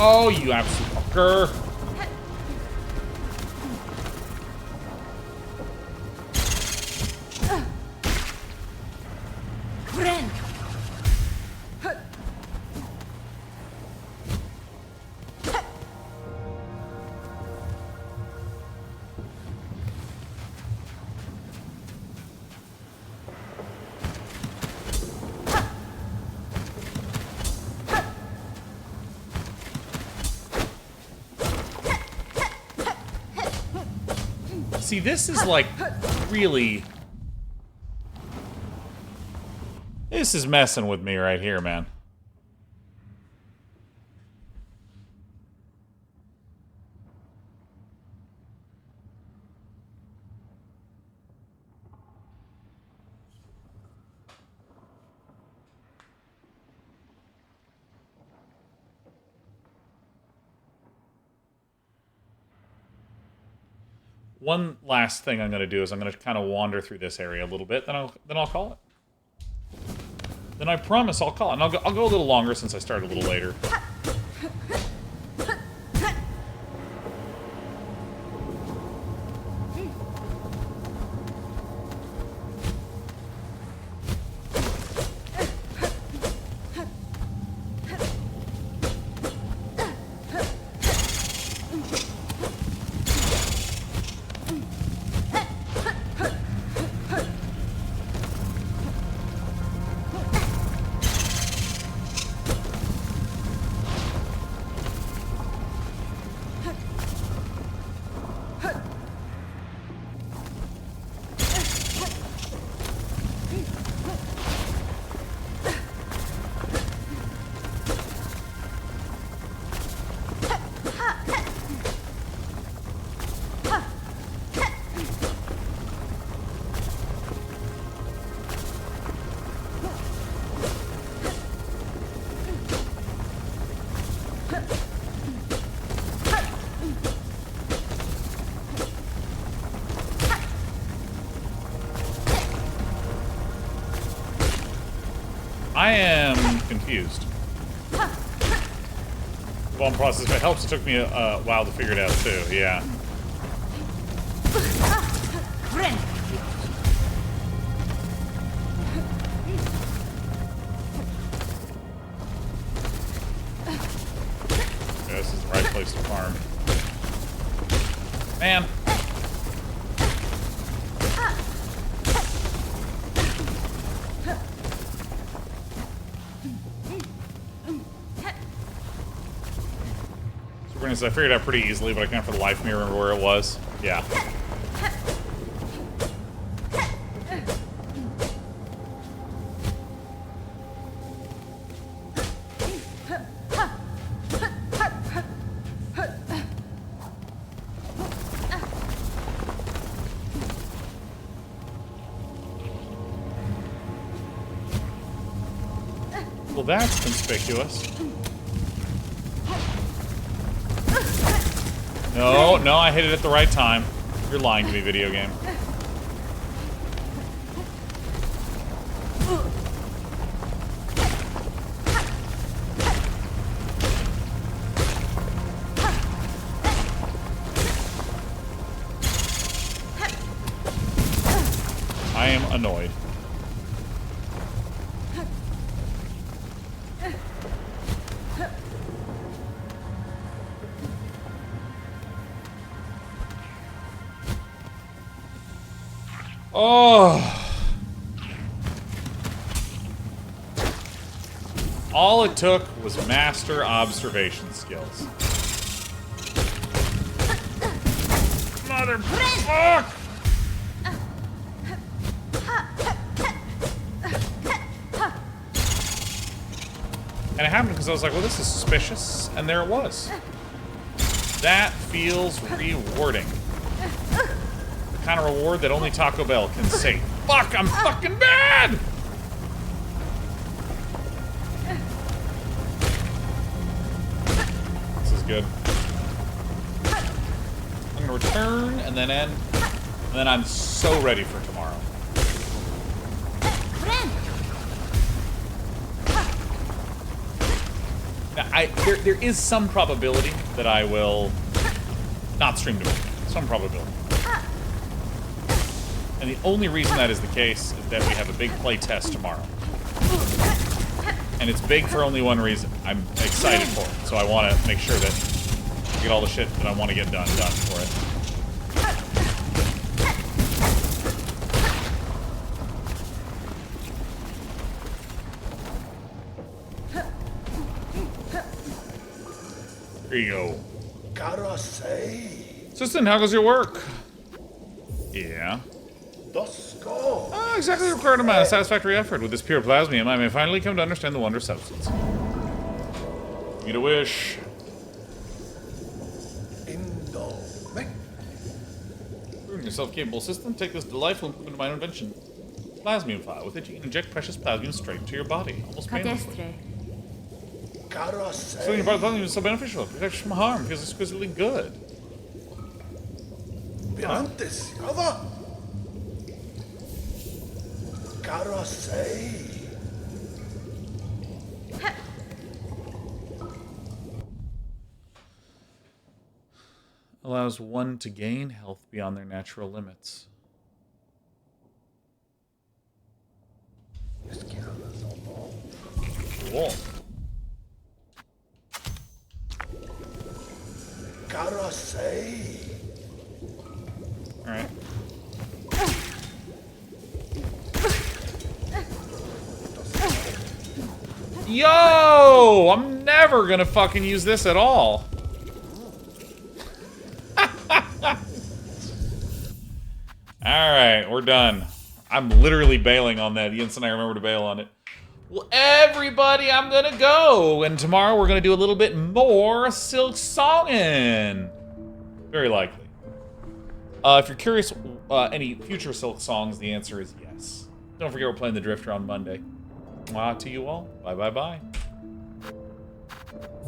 Oh, you absolute fucker. See, this is like really... This is messing with me right here, man. One last thing I'm going to do is I'm going to kind of wander through this area a little bit, then I'll call it. Then I promise I'll call it. And I'll go a little longer since I started a little later. I am confused. Bomb process, if it helps, it took me a while to figure it out too, yeah. next farm. Man. So I figured it out pretty easily, but I can't for the life of me remember where it was. Yeah. Well, that's conspicuous. No, no, I hit it at the right time. You're lying to me, video game. I am annoyed. Oh. All it took was master observation skills. Motherfuck! And it happened because I was like, well, this is suspicious. And there it was. That feels rewarding. The kind of reward that only Taco Bell can say. Fuck, I'm fucking bad! This is good. I'm gonna return and then end. And then I'm so ready for tomorrow. Now, there is some probability that I will not stream tomorrow. Some probability. And the only reason that is the case is that we have a big play test tomorrow. And it's big for only one reason. I'm excited for it. So I want to make sure that I get all the shit that I want to get done for it. Here you go. Gotta say. Assistant, how goes your work? Yeah. Dusko. Oh, exactly the required amount of satisfactory effort. With this pure plasmium, I may finally come to understand the wonder of substance. Need a wish. Indo. Proving yourself capable assistant, take this delightful improvement of my invention. Plasmium file. With it, you can inject precious plasmium straight into your body. Almost painlessly. Cadestre. Gotta So your say. plasmium is so beneficial. Protection from harm. Feels exquisitely good. Pirantes, yava. Gotta say. Allows one to gain health beyond their natural limits. Cool. Gotta say. Alright. Yo! I'm never gonna fucking use this at all. Alright, we're done. I'm literally bailing on that the instant I remember to bail on it. Well, everybody, I'm gonna go. And tomorrow we're gonna do a little bit more Silksonging. Very likely. If you're curious, any future Silksongs, the answer is yes. Don't forget we're playing the Drifter on Monday. To you all. Bye, bye, bye.